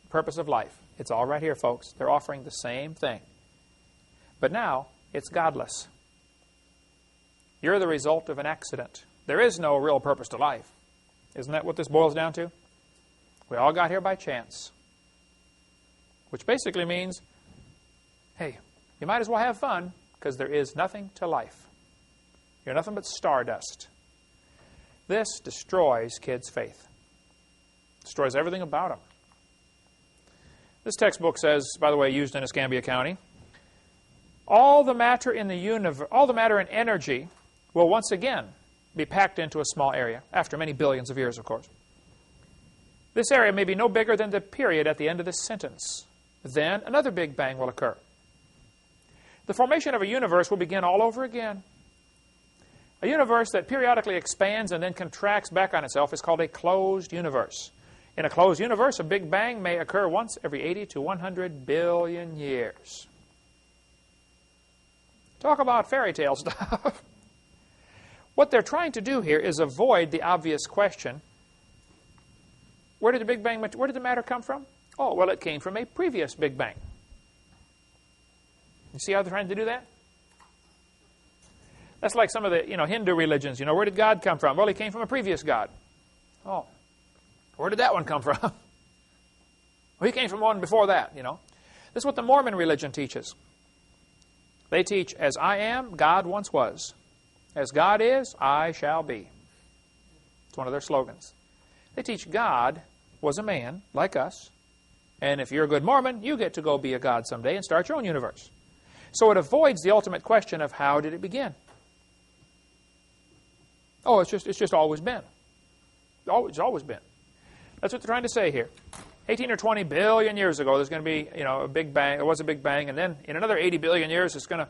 purpose of life. It's all right here, folks. They're offering the same thing. But now, it's godless. You're the result of an accident. There is no real purpose to life. Isn't that what this boils down to? We all got here by chance. Which basically means, hey, you might as well have fun, because there is nothing to life. You're nothing but stardust. This destroys kids' faith. Destroys everything about them. This textbook says, by the way, used in Escambia County, all the matter in the universe, all the matter in energy will once again be packed into a small area, after many billions of years, of course. This area may be no bigger than the period at the end of this sentence. Then another Big Bang will occur. The formation of a universe will begin all over again. A universe that periodically expands and then contracts back on itself is called a closed universe. In a closed universe, a Big Bang may occur once every 80 to 100 billion years. Talk about fairy tale stuff. What they're trying to do here is avoid the obvious question, where did the matter come from? Oh, well, it came from a previous Big Bang. You see how they're trying to do that? That's like some of the Hindu religions. Where did God come from? Well, he came from a previous God. Oh, where did that one come from? Well, he came from one before that, This is what the Mormon religion teaches. They teach, as I am, God once was. As God is, I shall be. It's one of their slogans. They teach God was a man like us, and if you're a good Mormon, you get to go be a God someday and start your own universe. So it avoids the ultimate question of how did it begin? Oh, it's just always been. It's always been. That's what they're trying to say here. 18 or 20 billion years ago, there's going to be a Big Bang. There was a Big Bang, and then in another 80 billion years, it's going to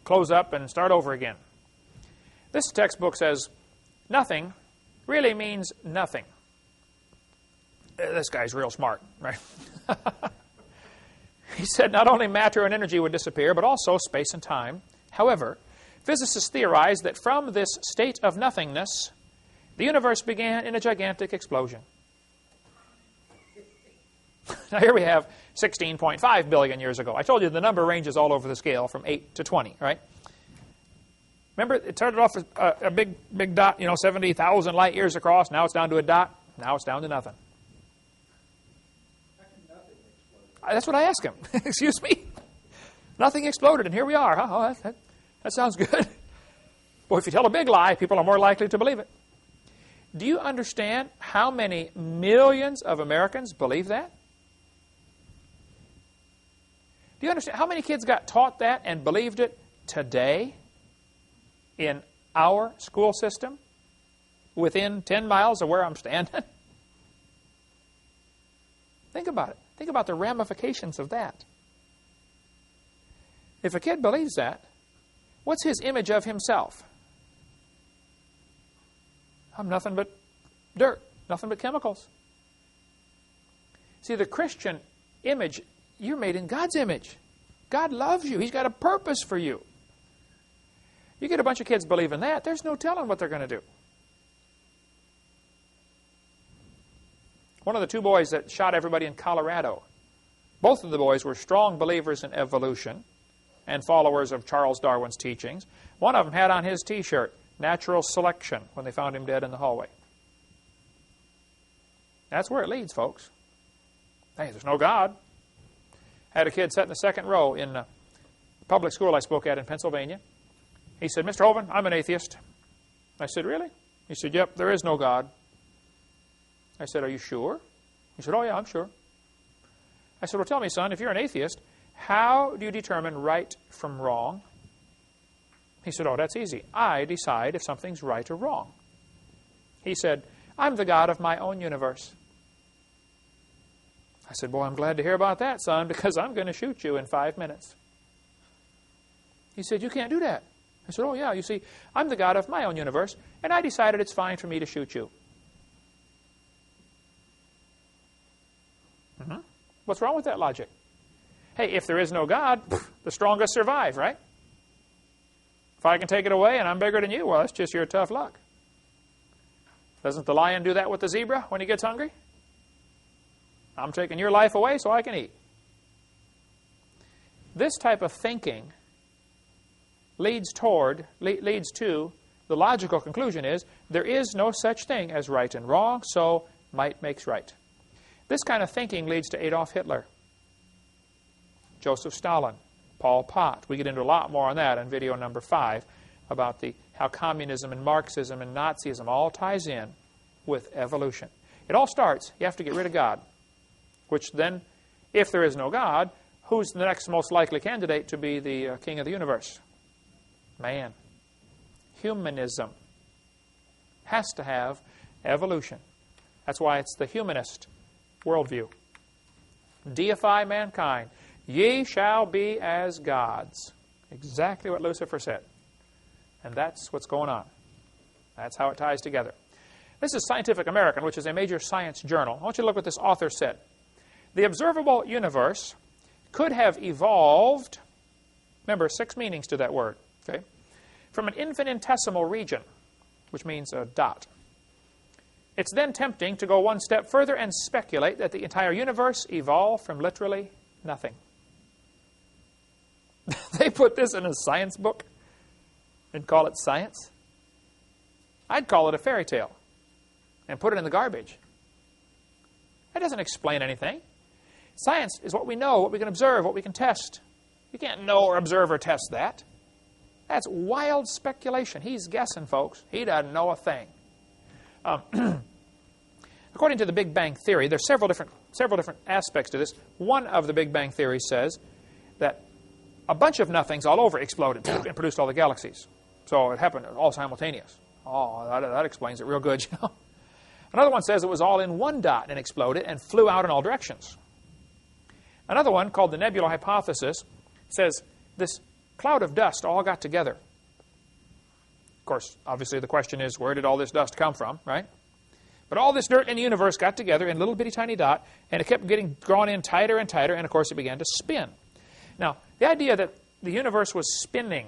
close up and start over again. This textbook says nothing really means nothing. This guy's real smart, right? He said not only matter and energy would disappear, but also space and time. However, physicists theorized that from this state of nothingness, the universe began in a gigantic explosion. Now here we have 16.5 billion years ago. I told you the number ranges all over the scale from 8 to 20, right? Remember, it started off as a big dot, 70,000 light years across. Now it's down to a dot. Now it's down to nothing. How can nothing explode? That's what I asked him. Excuse me? Nothing exploded, and here we are. Huh? Oh, that sounds good. Boy, if you tell a big lie, people are more likely to believe it. Do you understand how many millions of Americans believe that? Do you understand how many kids got taught that and believed it today in our school system within 10 miles of where I'm standing? Think about it. Think about the ramifications of that. If a kid believes that, what's his image of himself? I'm nothing but dirt, nothing but chemicals. See, the Christian image, you're made in God's image. God loves you. He's got a purpose for you. You get a bunch of kids believing that, there's no telling what they're going to do. One of the two boys that shot everybody in Colorado, both of the boys were strong believers in evolution and followers of Charles Darwin's teachings. One of them had on his T-shirt, natural selection, when they found him dead in the hallway. That's where it leads, folks. Hey, there's no God. I had a kid sat in the second row in a public school I spoke at in Pennsylvania. He said, Mr. Hovind, I'm an atheist. I said, really? He said, yep, there is no God. I said, are you sure? He said, oh yeah, I'm sure. I said, well, tell me, son, if you're an atheist, how do you determine right from wrong? He said, oh, that's easy. I decide if something's right or wrong. He said, I'm the God of my own universe. I said, boy, I'm glad to hear about that, son, because I'm going to shoot you in 5 minutes. He said, you can't do that. I said, oh, yeah, you see, I'm the God of my own universe, and I decided it's fine for me to shoot you. What's wrong with that logic? Hey, if there is no God, the strongest survive, right? If I can take it away and I'm bigger than you, well, that's just your tough luck. Doesn't the lion do that with the zebra when he gets hungry? I'm taking your life away so I can eat. This type of thinking leads to the logical conclusion is there is no such thing as right and wrong, so might makes right. This kind of thinking leads to Adolf Hitler, Joseph Stalin, Pol Pot. We get into a lot more on that in video number 5 about how communism and Marxism and Nazism all ties in with evolution. It all starts, you have to get rid of God, which then, if there is no God, who's the next most likely candidate to be the king of the universe? Man. Humanism has to have evolution. That's why it's the humanist worldview. Deify mankind. Ye shall be as gods. Exactly what Lucifer said. And that's what's going on. That's how it ties together. This is Scientific American, which is a major science journal. I want you to look what this author said. The observable universe could have evolved, remember, 6 meanings to that word, okay, from an infinitesimal region, which means a dot. It's then tempting to go one step further and speculate that the entire universe evolved from literally nothing. They put this in a science book and call it science. I'd call it a fairy tale and put it in the garbage. That doesn't explain anything. Science is what we know, what we can observe, what we can test. You can't know or observe or test that. That's wild speculation. He's guessing, folks. He doesn't know a thing. According to the Big Bang Theory, there's several different aspects to this. One of the Big Bang Theory says that a bunch of nothings all over exploded and produced all the galaxies. So it happened all simultaneous. Oh, that explains it real good, you know. Another one says it was all in one dot and exploded and flew out in all directions. Another one, called the nebula hypothesis, says this cloud of dust all got together. Of course, obviously the question is, where did all this dust come from, right? But all this dirt in the universe got together in a little bitty tiny dot, and it kept getting drawn in tighter and tighter, and of course it began to spin. Now, the idea that the universe was spinning,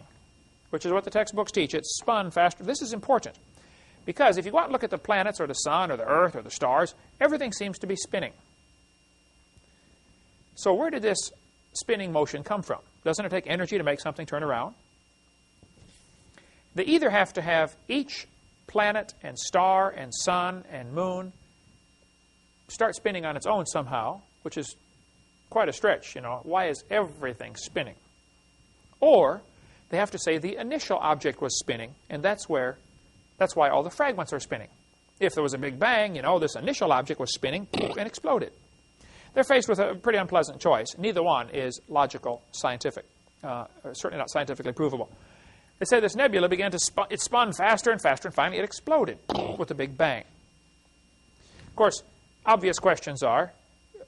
which is what the textbooks teach, it spun faster. This is important, because if you go out and look at the planets or the sun or the earth or the stars, everything seems to be spinning. So where did this spinning motion come from? Doesn't it take energy to make something turn around? They either have to have each planet and star and sun and moon start spinning on its own somehow, which is quite a stretch, you know. Why is everything spinning? Or they have to say the initial object was spinning, and that's why all the fragments are spinning. If there was a big bang, you know, this initial object was spinning and exploded. They're faced with a pretty unpleasant choice. Neither one is logical, scientific, certainly not scientifically provable. They say this nebula began to spun. It spun faster and faster, and finally it exploded with a big bang. Of course, obvious questions are,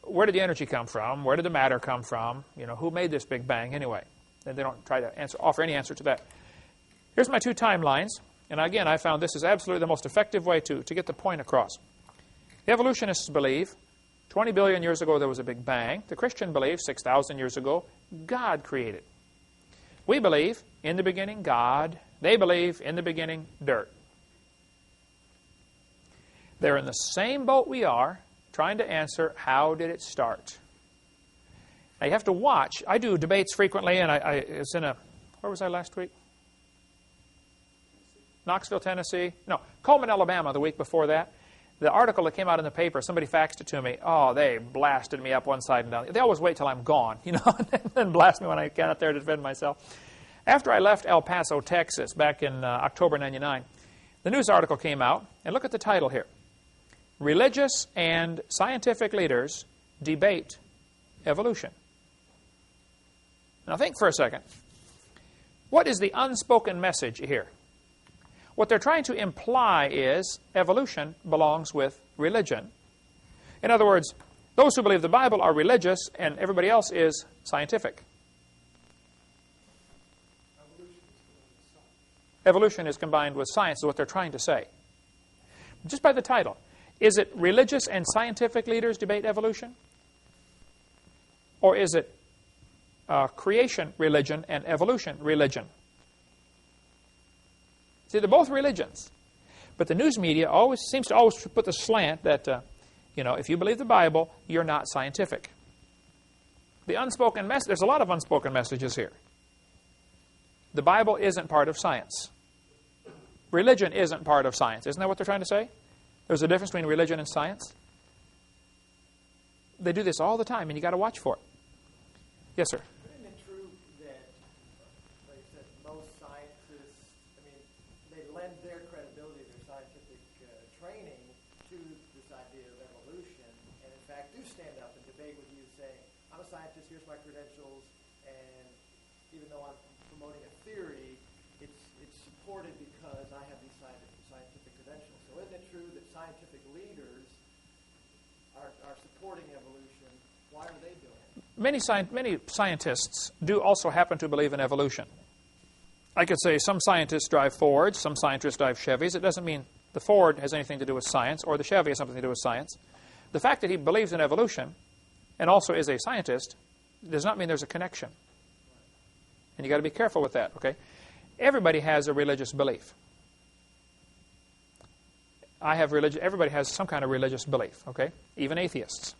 where did the energy come from? Where did the matter come from? You know, who made this big bang anyway? And they don't try to offer any answer to that. Here's my two timelines. And again, I found this is absolutely the most effective way to get the point across. The evolutionists believe 20 billion years ago there was a big bang. The Christian believes 6,000 years ago God created. We believe in the beginning God. They believe in the beginning dirt. They're in the same boat we are, trying to answer how did it start. Now you have to watch. I do debates frequently, and it's in where was I last week? Knoxville, Tennessee. No, Coleman, Alabama the week before that. The article that came out in the paper, somebody faxed it to me. Oh, they blasted me up one side and down. They always wait till I'm gone, you know, and then blast me when I get out there to defend myself. After I left El Paso, Texas, back in October 99, the news article came out, and look at the title here. Religious and scientific leaders debate evolution. Now think for a second. What is the unspoken message here? What they're trying to imply is evolution belongs with religion. In other words, those who believe the Bible are religious and everybody else is scientific. Evolution is combined with science, is what they're trying to say. Just by the title. Is it religious and scientific leaders debate evolution? Or is it creation religion and evolution religion? See, they're both religions. But the news media seems to always put the slant that, if you believe the Bible, you're not scientific. The unspoken message, there's a lot of unspoken messages here. The Bible isn't part of science. Religion isn't part of science. Isn't that what they're trying to say? There's a difference between religion and science. They do this all the time, and you got to watch for it. Yes, sir. Isn't it true that, like I said, most scientists, they lend their credibility, their scientific training to this idea of evolution, and in fact do stand up and debate with you, saying, I'm a scientist, here's my credentials, and even though I'm promoting a theory, it's supported because I have these scientific credentials. So isn't it true that scientific leaders are supporting evolution? Why are they doing it? Many scientists do also happen to believe in evolution. I could say some scientists drive Fords, some scientists drive Chevys. It doesn't mean the Ford has anything to do with science or the Chevy has something to do with science. The fact that he believes in evolution and also is a scientist does not mean there's a connection. And you've got to be careful with that, okay? Everybody has a religious belief. Everybody has some kind of religious belief, okay? Even atheists.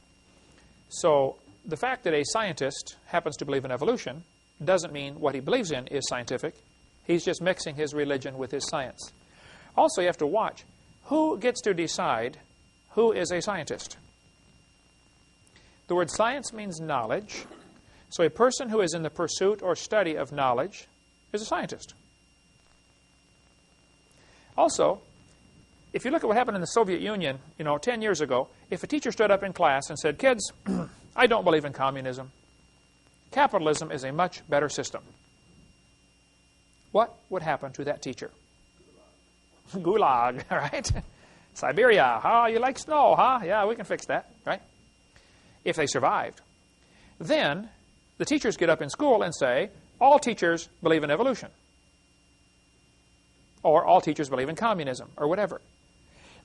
So the fact that a scientist happens to believe in evolution doesn't mean what he believes in is scientific. He's just mixing his religion with his science. Also, you have to watch. Who gets to decide who is a scientist? The word science means knowledge. So a person who is in the pursuit or study of knowledge is a scientist. Also, if you look at what happened in the Soviet Union, 10 years ago, if a teacher stood up in class and said, kids, I don't believe in communism. Capitalism is a much better system. What would happen to that teacher? Gulag, right? Siberia, you like snow, huh? Yeah, we can fix that, right? If they survived. Then the teachers get up in school and say, all teachers believe in evolution. Or all teachers believe in communism, or whatever.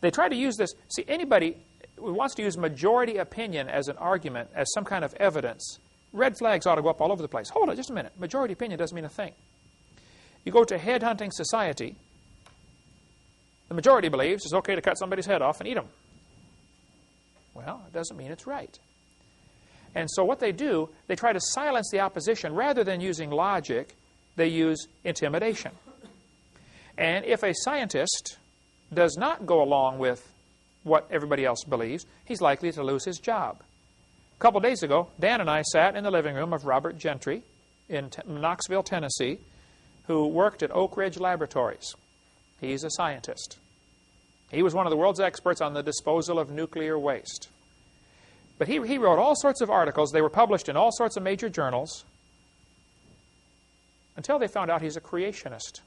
They try to use this. See, anybody who wants to use majority opinion as an argument, as some kind of evidence, red flags ought to go up all over the place. Hold on just a minute. Majority opinion doesn't mean a thing. You go to headhunting society, the majority believes it's okay to cut somebody's head off and eat them. Well, it doesn't mean it's right. And so what they do, they try to silence the opposition. Rather than using logic, they use intimidation. And if a scientist does not go along with what everybody else believes, he's likely to lose his job. A couple days ago, Dan and I sat in the living room of Robert Gentry in Knoxville, Tennessee, who worked at Oak Ridge Laboratories. He's a scientist. He was one of the world's experts on the disposal of nuclear waste. But he wrote all sorts of articles. They were published in all sorts of major journals until they found out he's a creationist.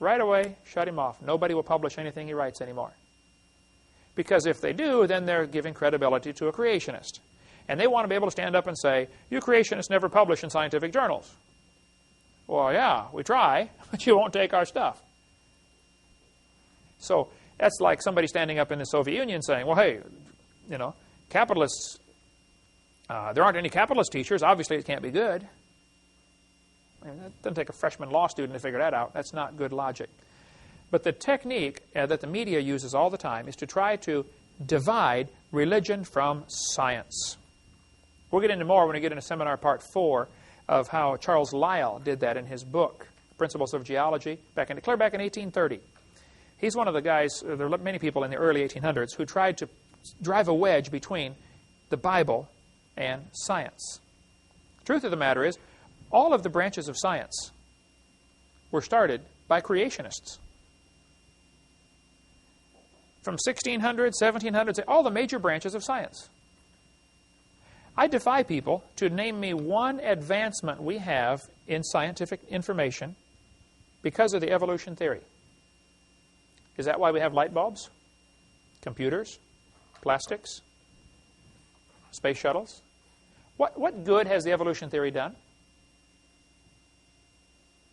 Right away, shut him off. Nobody will publish anything he writes anymore. Because if they do, then they're giving credibility to a creationist. And they want to be able to stand up and say, you creationists never publish in scientific journals. Well, yeah, we try, but you won't take our stuff. So that's like somebody standing up in the Soviet Union saying, well, hey, you know, capitalists, there aren't any capitalist teachers. Obviously, it can't be good. I mean, that doesn't take a freshman law student to figure that out. That's not good logic. But the technique that the media uses all the time is to try to divide religion from science. We'll get into more when we get into seminar part 4 of how Charles Lyell did that in his book, Principles of Geology, clear back in 1830. He's one of the guys, there are many people in the early 1800s, who tried to drive a wedge between the Bible and science. The truth of the matter is, all of the branches of science were started by creationists. From 1600, 1700, all the major branches of science. I defy people to name me one advancement we have in scientific information because of the evolution theory. Is that why we have light bulbs, computers, plastics, space shuttles? What good has the evolution theory done?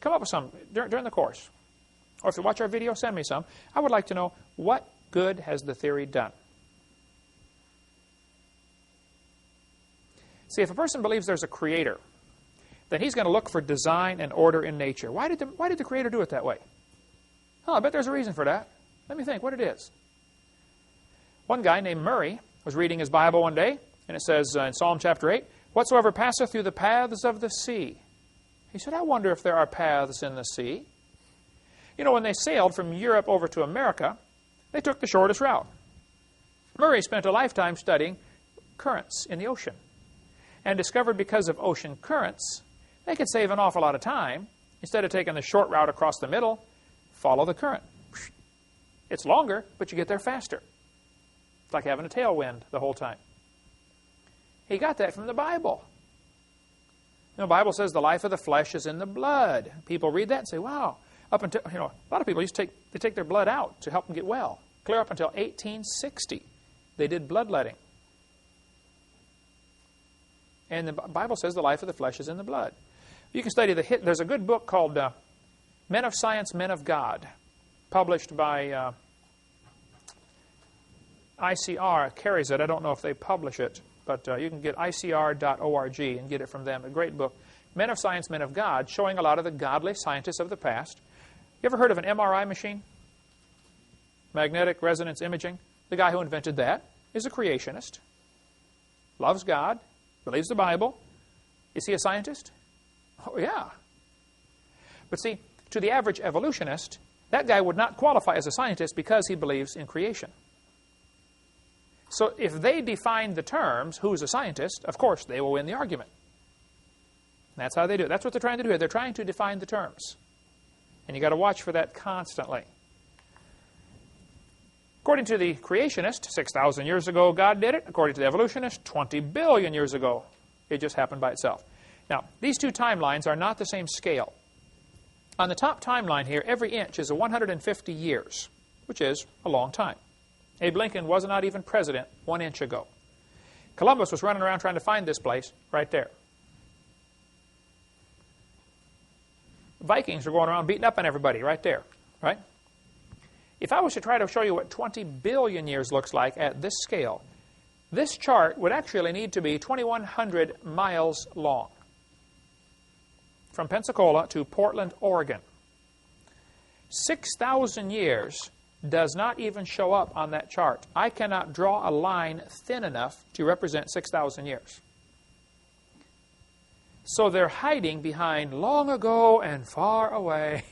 Come up with some during the course. Or if you watch our video, send me some. I would like to know, what good has the theory done? See, if a person believes there's a creator, then he's going to look for design and order in nature. Why did the creator do it that way? Oh, I bet there's a reason for that. Let me think what it is. One guy named Murray was reading his Bible one day, and it says in Psalm chapter 8, whatsoever passeth through the paths of the sea. He said, I wonder if there are paths in the sea. You know, when they sailed from Europe over to America, they took the shortest route. Murray spent a lifetime studying currents in the ocean and discovered because of ocean currents, they could save an awful lot of time. Instead of taking the short route across the middle, follow the current. It's longer, but you get there faster. It's like having a tailwind the whole time. He got that from the Bible. You know, the Bible says the life of the flesh is in the blood. People read that and say, wow. Up until, you know, a lot of people they take their blood out to help them get well. Clear up until 1860, they did bloodletting. And the Bible says the life of the flesh is in the blood. You can study there's a good book called Men of Science, Men of God, published by ICR carries it. I don't know if they publish it, but you can get icr.org and get it from them. A great book. Men of Science, Men of God, showing a lot of the godly scientists of the past. You ever heard of an MRI machine? Magnetic resonance imaging. The guy who invented that is a creationist. Loves God. Believes the Bible. Is he a scientist? Oh, yeah. But see, to the average evolutionist, that guy would not qualify as a scientist because he believes in creation. So if they define the terms, who's a scientist, of course, they will win the argument. That's how they do it. That's what they're trying to do here. They're trying to define the terms. And you've got to watch for that constantly. According to the creationist, 6,000 years ago, God did it. According to the evolutionist, 20 billion years ago, it just happened by itself. Now, these two timelines are not the same scale. On the top timeline here, every inch is 150 years, which is a long time. Abe Lincoln was not even president 1 inch ago. Columbus was running around trying to find this place right there. Vikings were going around beating up on everybody right there, right? If I was to try to show you what 20 billion years looks like at this scale, this chart would actually need to be 2,100 miles long from Pensacola to Portland, Oregon. 6,000 years does not even show up on that chart. I cannot draw a line thin enough to represent 6,000 years. So they're hiding behind long ago and far away.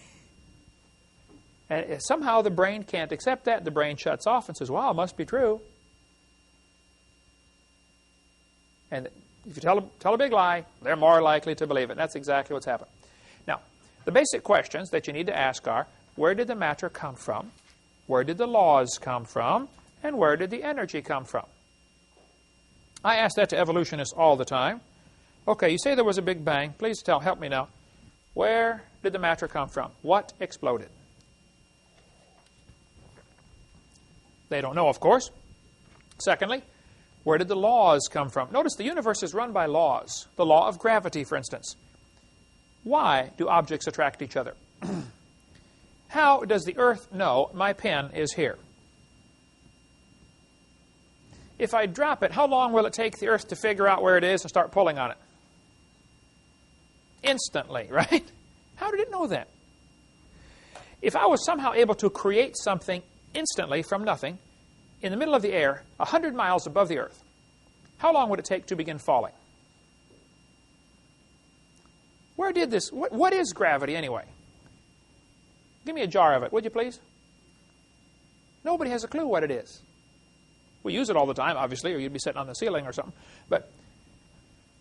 And somehow the brain can't accept that. The brain shuts off and says, well, it must be true. And if you tell a big lie, they're more likely to believe it. That's exactly what's happened. Now, the basic questions that you need to ask are, where did the matter come from? Where did the laws come from? And where did the energy come from? I ask that to evolutionists all the time. Okay, you say there was a big bang. Please help me now. Where did the matter come from? What exploded? They don't know, of course. Secondly, where did the laws come from? Notice the universe is run by laws. The law of gravity, for instance. Why do objects attract each other? How does the earth know my pen is here? If I drop it, how long will it take the earth to figure out where it is and start pulling on it? Instantly, right? How did it know that? If I was somehow able to create something instantly from nothing, in the middle of the air, 100 miles above the earth, how long would it take to begin falling? Where did this, what is gravity anyway? Give me a jar of it, would you please? Nobody has a clue what it is. We use it all the time, obviously, or you'd be sitting on the ceiling or something. But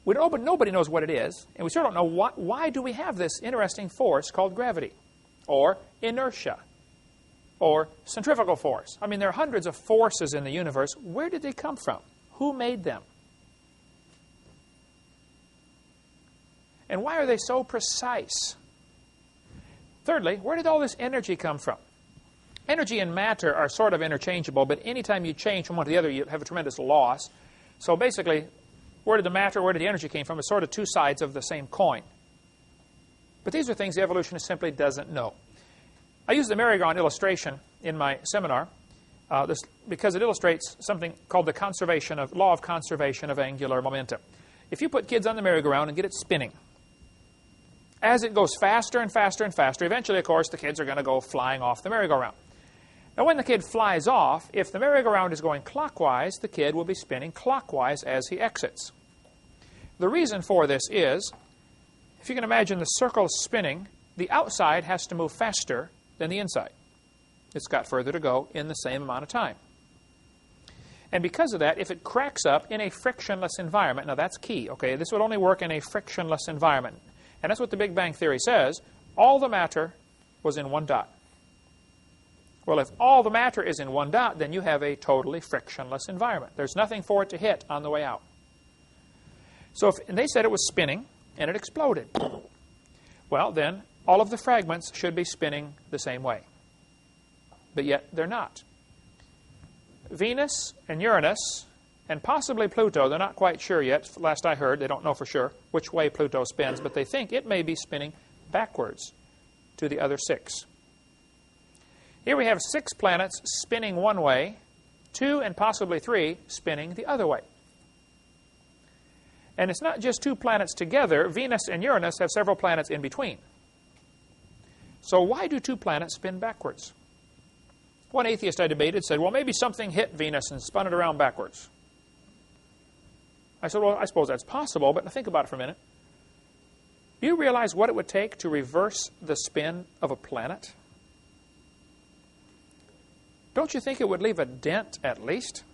nobody knows what it is, and we still don't know why do we have this interesting force called gravity, or inertia, or centrifugal force. I mean, there are hundreds of forces in the universe. Where did they come from? Who made them? And why are they so precise? Thirdly, where did all this energy come from? Energy and matter are sort of interchangeable, but anytime you change from one to the other, you have a tremendous loss. So basically, where did the matter, where did the energy came from? It's sort of two sides of the same coin. But these are things the evolutionist simply doesn't know. I use the merry-go-round illustration in my seminar because it illustrates something called the law of conservation of angular momentum. If you put kids on the merry-go-round and get it spinning, as it goes faster and faster and faster, eventually, of course, the kids are going to go flying off the merry-go-round. Now, when the kid flies off, if the merry-go-round is going clockwise, the kid will be spinning clockwise as he exits. The reason for this is, if you can imagine the circle spinning, the outside has to move faster than the inside. It's got further to go in the same amount of time. And because of that, if it cracks up in a frictionless environment, now that's key, okay? This would only work in a frictionless environment. And that's what the Big Bang Theory says. All the matter was in one dot. Well, if all the matter is in one dot, then you have a totally frictionless environment. There's nothing for it to hit on the way out. So and they said it was spinning, and it exploded. Well, then, all of the fragments should be spinning the same way. But yet, they're not. Venus and Uranus, and possibly Pluto, they're not quite sure yet. Last I heard, they don't know for sure which way Pluto spins, but they think it may be spinning backwards to the other 6. Here we have 6 planets spinning one way, 2 and possibly 3 spinning the other way. And it's not just 2 planets together. Venus and Uranus have several planets in between. So why do 2 planets spin backwards? One atheist I debated said, well, maybe something hit Venus and spun it around backwards. I said, well, I suppose that's possible, but think about it for a minute. Do you realize what it would take to reverse the spin of a planet? Don't you think it would leave a dent at least?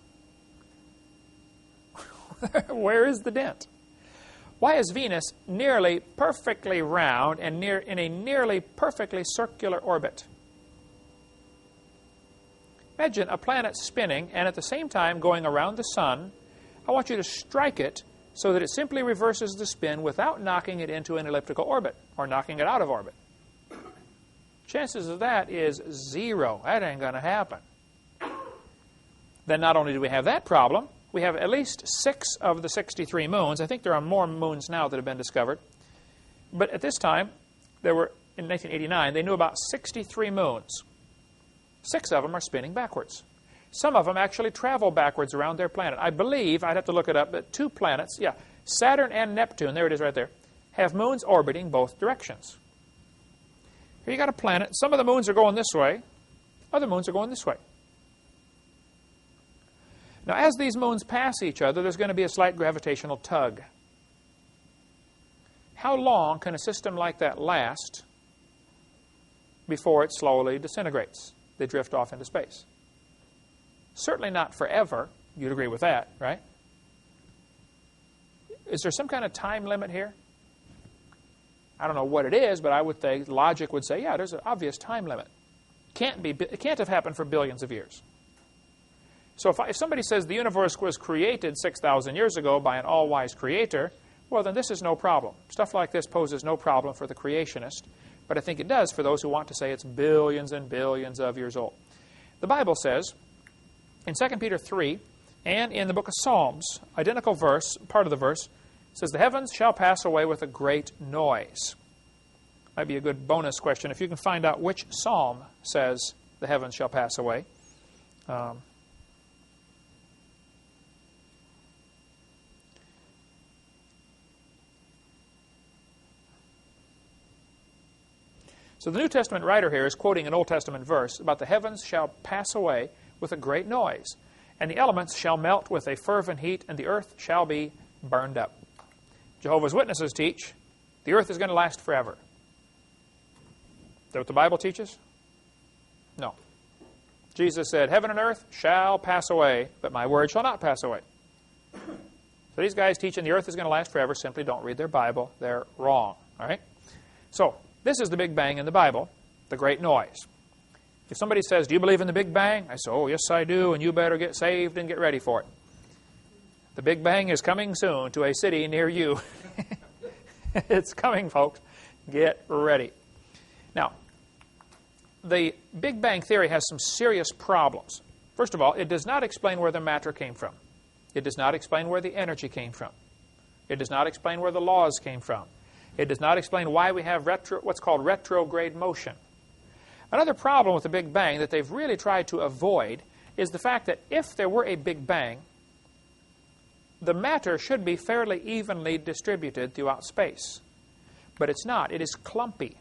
Where is the dent? Why is Venus nearly perfectly round and in a nearly perfectly circular orbit? Imagine a planet spinning and at the same time going around the sun. I want you to strike it so that it simply reverses the spin without knocking it into an elliptical orbit or knocking it out of orbit. Chances of that is 0. That ain't going to happen. Then not only do we have that problem, we have at least 6 of the 63 moons. I think there are more moons now that have been discovered. But at this time, there were, in 1989, they knew about 63 moons. 6 of them are spinning backwards. Some of them actually travel backwards around their planet. I believe, I'd have to look it up, but 2 planets, Saturn and Neptune, there it is right there, have moons orbiting both directions. Here you got a planet. Some of the moons are going this way. Other moons are going this way. Now, as these moons pass each other, there's going to be a slight gravitational tug. How long can a system like that last before it slowly disintegrates? They drift off into space. Certainly not forever. You'd agree with that, right? Is there some kind of time limit here? I don't know what it is, but I would think logic would say, there's an obvious time limit. It can't have happened for billions of years. So if somebody says the universe was created 6,000 years ago by an all-wise creator, well, then this is no problem. Stuff like this poses no problem for the creationist, but I think it does for those who want to say it's billions and billions of years old. The Bible says, in 2 Peter 3, and in the book of Psalms, identical verse, part of the verse, says, the heavens shall pass away with a great noise. Might be a good bonus question if you can find out which psalm says the heavens shall pass away. So the New Testament writer here is quoting an Old Testament verse about the heavens shall pass away with a great noise, and the elements shall melt with a fervent heat, and the earth shall be burned up. Jehovah's Witnesses teach the earth is going to last forever. Is that what the Bible teaches? No. Jesus said, heaven and earth shall pass away, but my word shall not pass away. So these guys teaching the earth is going to last forever simply don't read their Bible. They're wrong. All right? So this is the Big Bang in the Bible, the great noise. If somebody says, do you believe in the Big Bang? I say, oh, yes, I do, and you better get saved and get ready for it. The Big Bang is coming soon to a city near you. It's coming, folks. Get ready. Now, the Big Bang theory has some serious problems. First of all, it does not explain where the matter came from. It does not explain where the energy came from. It does not explain where the laws came from. It does not explain why we have what's called retrograde motion. Another problem with the Big Bang that they've really tried to avoid is the fact that if there were a Big Bang, the matter should be fairly evenly distributed throughout space. But it's not. It is clumpy.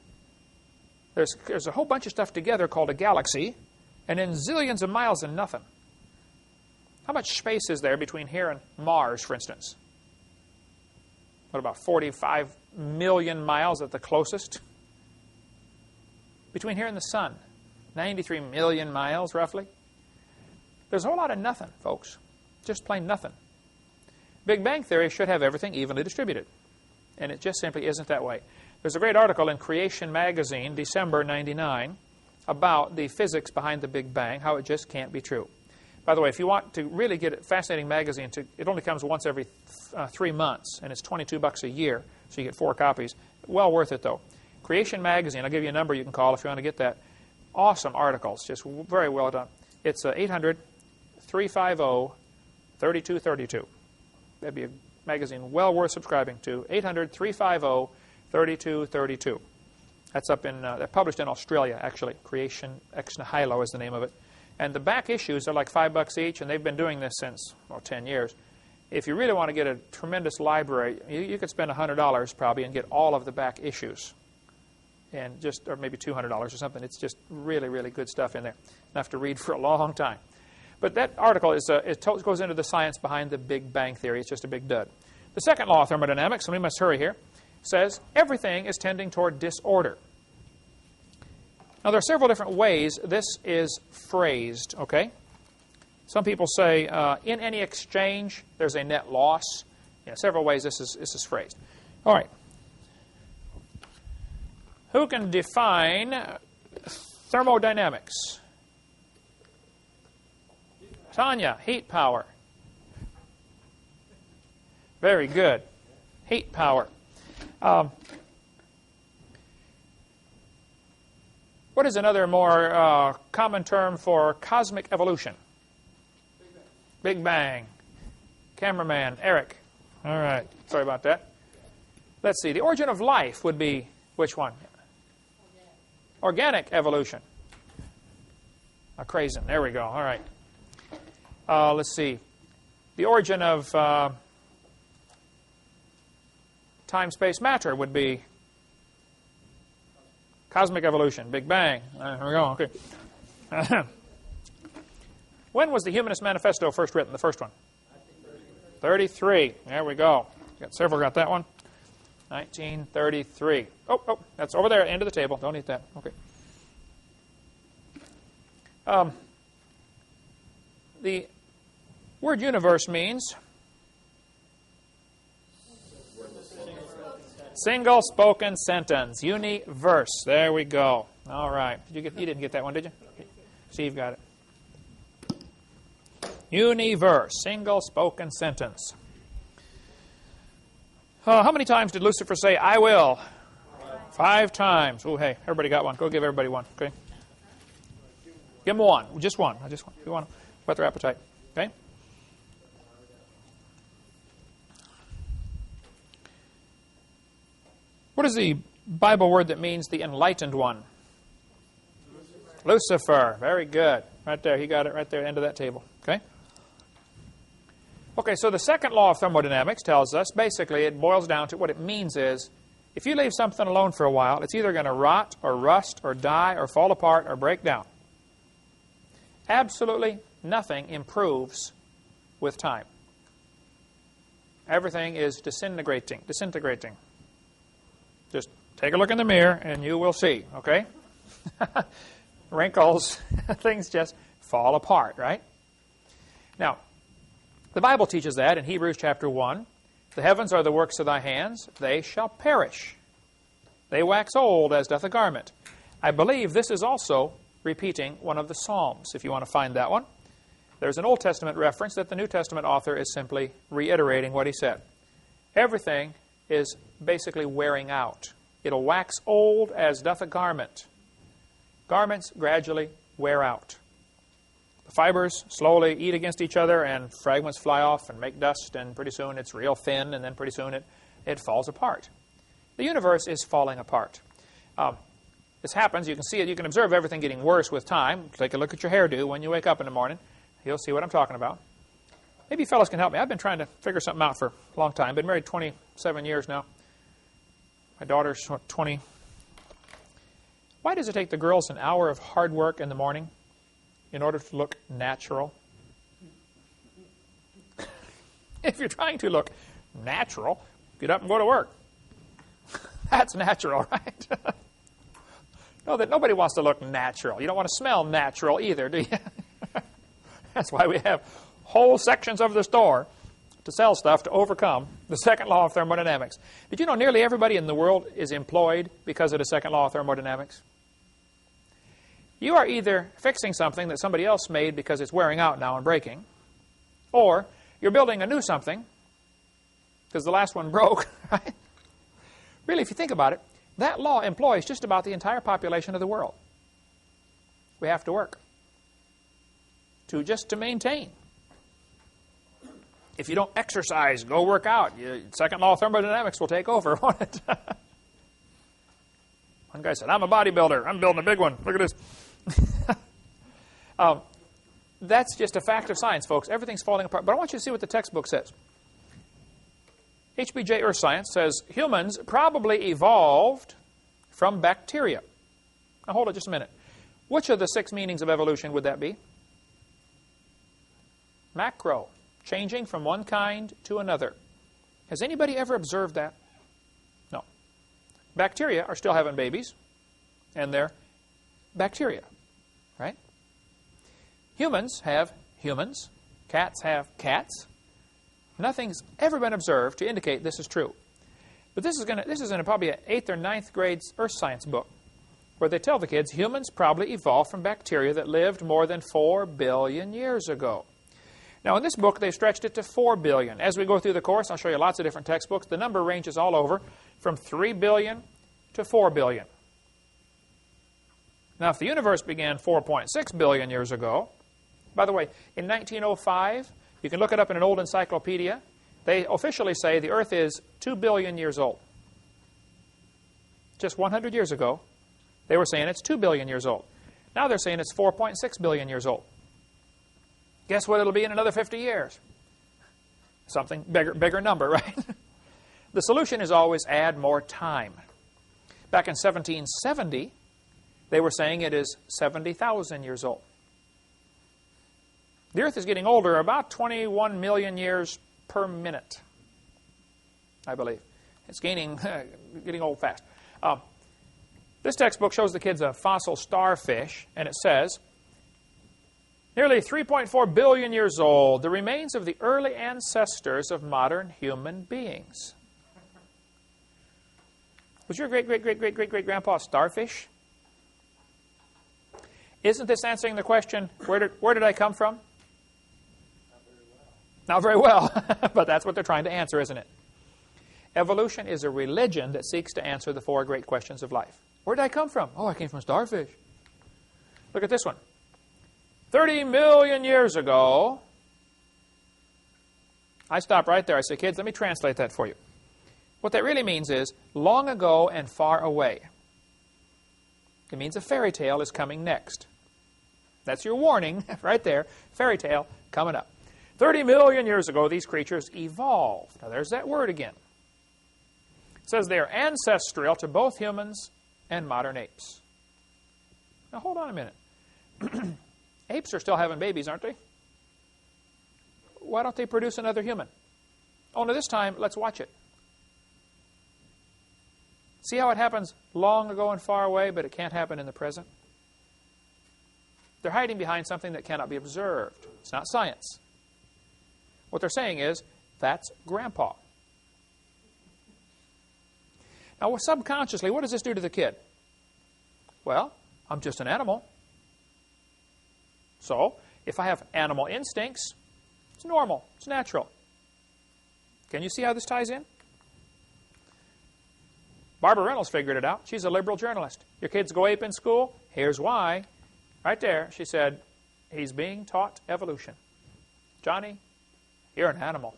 There's a whole bunch of stuff together called a galaxy, and then zillions of miles and nothing. How much space is there between here and Mars, for instance? What, about 45 million miles at the closest? Between here and the sun, 93 million miles, roughly. There's a whole lot of nothing, folks. Just plain nothing. Big Bang theory should have everything evenly distributed. And it just simply isn't that way. There's a great article in Creation magazine, December 99, about the physics behind the Big Bang, how it just can't be true. By the way, if you want to really get a fascinating magazine, it only comes once every 3 months, and it's $22 a year, so you get 4 copies. Well worth it, though. Creation magazine, I'll give you a number you can call if you want to get that. Awesome articles, just very well done. It's 800-350-3232. That'd be a magazine well worth subscribing to. 800-350-3232. That's published in Australia, actually. Creation ex nihilo is the name of it. And the back issues are like $5 each, and they've been doing this since, 10 years. If you really want to get a tremendous library, you could spend $100 probably and get all of the back issues. And or maybe $200 or something. It's just really, really good stuff in there. Enough to read for a long time. But that article goes into the science behind the Big Bang theory. It's just a big dud. The second law of thermodynamics, and we must hurry here, says everything is tending toward disorder. Now, there are several different ways this is phrased, okay? Some people say, in any exchange, there's a net loss. Several ways this is phrased. All right. Who can define thermodynamics? Tanya, heat power. Very good. Heat power. What is another more common term for cosmic evolution? Big Bang. Cameraman, Eric. All right. Sorry about that. Let's see. The origin of life would be which one? Organic evolution. Crazen. There we go. All right. Let's see. The origin of time, space, matter would be cosmic evolution, Big Bang. Here we go. Okay. When was the Humanist Manifesto first written, the first one? 33. There we go. Got several got that one. 1933. Oh, that's over there at the end of the table. Don't eat that. Okay. The word universe means single spoken sentence. Universe. There we go. All right. You didn't get that one, did you? Steve got it. Universe. Single spoken sentence. How many times did Lucifer say, I will? 5 times. Oh, hey, everybody got one. Go give everybody one. Okay. Give them one. Just one. You want to whet their appetite. Okay. What is the Bible word that means the enlightened one? Lucifer. Very good. Right there. He got it right there at the end of that table. Okay. Okay, so the second law of thermodynamics tells us, basically, it boils down to what it means is, if you leave something alone for a while, it's either going to rot or rust or die or fall apart or break down. Absolutely nothing improves with time. Everything is disintegrating. Just take a look in the mirror and you will see, okay? Wrinkles, things just fall apart, right? Now, the Bible teaches that in Hebrews chapter 1. The heavens are the works of thy hands. They shall perish. They wax old as doth a garment. I believe this is also repeating one of the Psalms, if you want to find that one. There's an Old Testament reference that the New Testament author is simply reiterating what he said. Everything is basically wearing out. It'll wax old as doth a garment. Garments gradually wear out. The fibers slowly eat against each other and fragments fly off and make dust, and pretty soon it's real thin, and then pretty soon it falls apart. The universe is falling apart. This happens. You can see it. You can observe everything getting worse with time. Take a look at your hairdo when you wake up in the morning. You'll see what I'm talking about. Maybe you fellows can help me. I've been trying to figure something out for a long time. Been married 27 years now. My daughter's 20. Why does it take the girls an hour of hard work in the morning in order to look natural? If you're trying to look natural, get up and go to work. That's natural, right? No, that nobody wants to look natural. You don't want to smell natural either, do you? That's why we have whole sections of the store to sell stuff to overcome the second law of thermodynamics. Did you know nearly everybody in the world is employed because of the second law of thermodynamics? You are either fixing something that somebody else made because it's wearing out now and breaking, or you're building a new something because the last one broke, right? Really, if you think about it, that law employs just about the entire population of the world. We have to work to maintain. If you don't exercise, go work out, second law of thermodynamics will take over, won't it? One guy said, I'm a bodybuilder. I'm building a big one. Look at this. That's just a fact of science, folks. Everything's falling apart. But I want you to see what the textbook says. HBJ Earth Science says humans probably evolved from bacteria. Now hold it just a minute. Which of the 6 meanings of evolution would that be? Macro. Changing from one kind to another. Has anybody ever observed that? No. Bacteria are still having babies, and they're bacteria, right? Humans have humans. Cats have cats. Nothing's ever been observed to indicate this is true. But this is in probably an 8th or 9th grade earth science book, where they tell the kids humans probably evolved from bacteria that lived more than 4 billion years ago. Now, in this book, they stretched it to 4 billion. As we go through the course, I'll show you lots of different textbooks. The number ranges all over from 3 billion to 4 billion. Now, if the universe began 4.6 billion years ago, by the way, in 1905, you can look it up in an old encyclopedia, they officially say the Earth is 2 billion years old. Just 100 years ago, they were saying it's 2 billion years old. Now they're saying it's 4.6 billion years old. Guess what it'll be in another 50 years? Something bigger number, right? The solution is always add more time. Back in 1770, they were saying it is 70,000 years old. The Earth is getting older, about 21 million years per minute, I believe. It's getting old fast. This textbook shows the kids a fossil starfish, and it says, nearly 3.4 billion years old, the remains of the early ancestors of modern human beings. Was your great-great-great-great-great-great-grandpa a starfish? Isn't this answering the question, where did I come from? Not very well, but that's what they're trying to answer, isn't it? Evolution is a religion that seeks to answer the four great questions of life. Where did I come from? Oh, I came from a starfish. Look at this one. 30 million years ago, I stop right there. I say, kids, let me translate that for you. What that really means is long ago and far away. It means a fairy tale is coming next. That's your warning right there. Fairy tale coming up. 30 million years ago, these creatures evolved. Now, there's that word again. It says they are ancestral to both humans and modern apes. Now, hold on a minute. Apes are still having babies, aren't they? Why don't they produce another human? Only this time, let's watch it. See how it happens long ago and far away, but it can't happen in the present? They're hiding behind something that cannot be observed. It's not science. What they're saying is, that's Grandpa. Now, subconsciously, what does this do to the kid? Well, I'm just an animal. So, if I have animal instincts, it's normal, it's natural. Can you see how this ties in? Barbara Reynolds figured it out. She's a liberal journalist. Your kids go ape in school? Here's why. Right there, she said, he's being taught evolution. Johnny, you're an animal.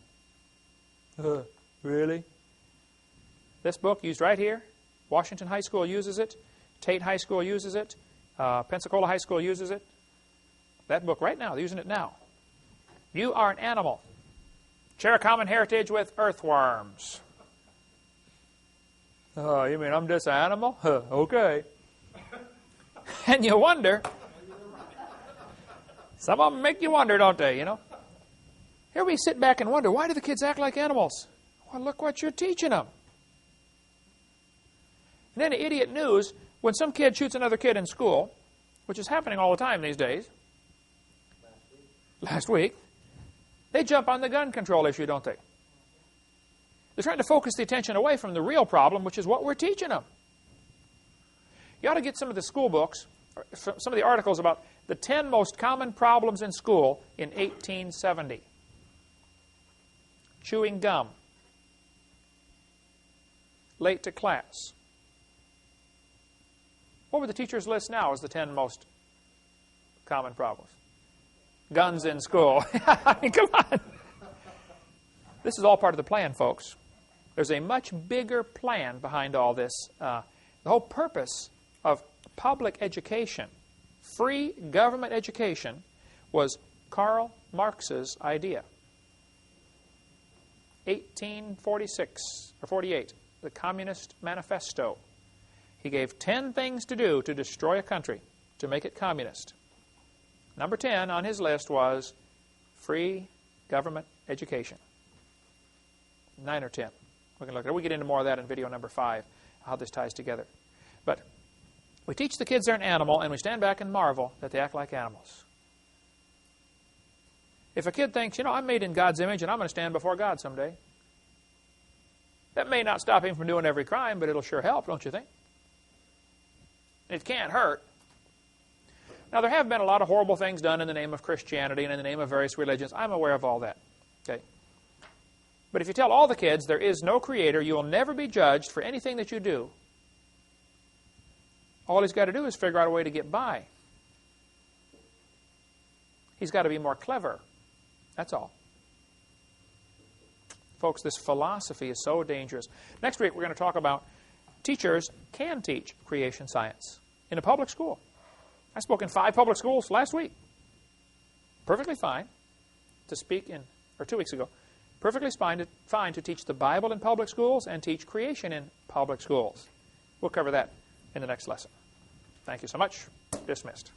Really? This book used right here. Washington High School uses it. Tate High School uses it. Pensacola High School uses it. That book right now, they're using it now. You are an animal. Share a common heritage with earthworms. Oh, you mean I'm just an animal? Okay. And you wonder. Some of them make you wonder, don't they, you know? Here we sit back and wonder, why do the kids act like animals? Well, look what you're teaching them. And then idiot news, when some kid shoots another kid in school, which is happening all the time these days, last week, they jump on the gun control issue, don't they? They're trying to focus the attention away from the real problem, which is what we're teaching them. You ought to get some of the school books, or some of the articles about the 10 most common problems in school in 1870. Chewing gum. Late to class. What would the teacher's list now as the 10 most common problems? Guns in school. I mean, come on. This is all part of the plan, folks. There's a much bigger plan behind all this. The whole purpose of public education, free government education, was Karl Marx's idea. 1846 or 48, the Communist Manifesto. He gave 10 things to do to destroy a country, to make it communist. Number 10 on his list was free government education. 9 or 10. We can look at it. We get into more of that in video number 5, how this ties together. But we teach the kids they're an animal, and we stand back and marvel that they act like animals. If a kid thinks, you know, I'm made in God's image and I'm going to stand before God someday, that may not stop him from doing every crime, but it'll sure help, don't you think? It can't hurt. Now, there have been a lot of horrible things done in the name of Christianity and in the name of various religions. I'm aware of all that. Okay? But if you tell all the kids there is no creator, you will never be judged for anything that you do, all he's got to do is figure out a way to get by. He's got to be more clever. That's all. Folks, this philosophy is so dangerous. Next week, we're going to talk about teachers can teach creation science in a public school. I spoke in 5 public schools last week. Perfectly fine to speak in, or 2 weeks ago, perfectly fine to teach the Bible in public schools and teach creation in public schools. We'll cover that in the next lesson. Thank you so much. Dismissed.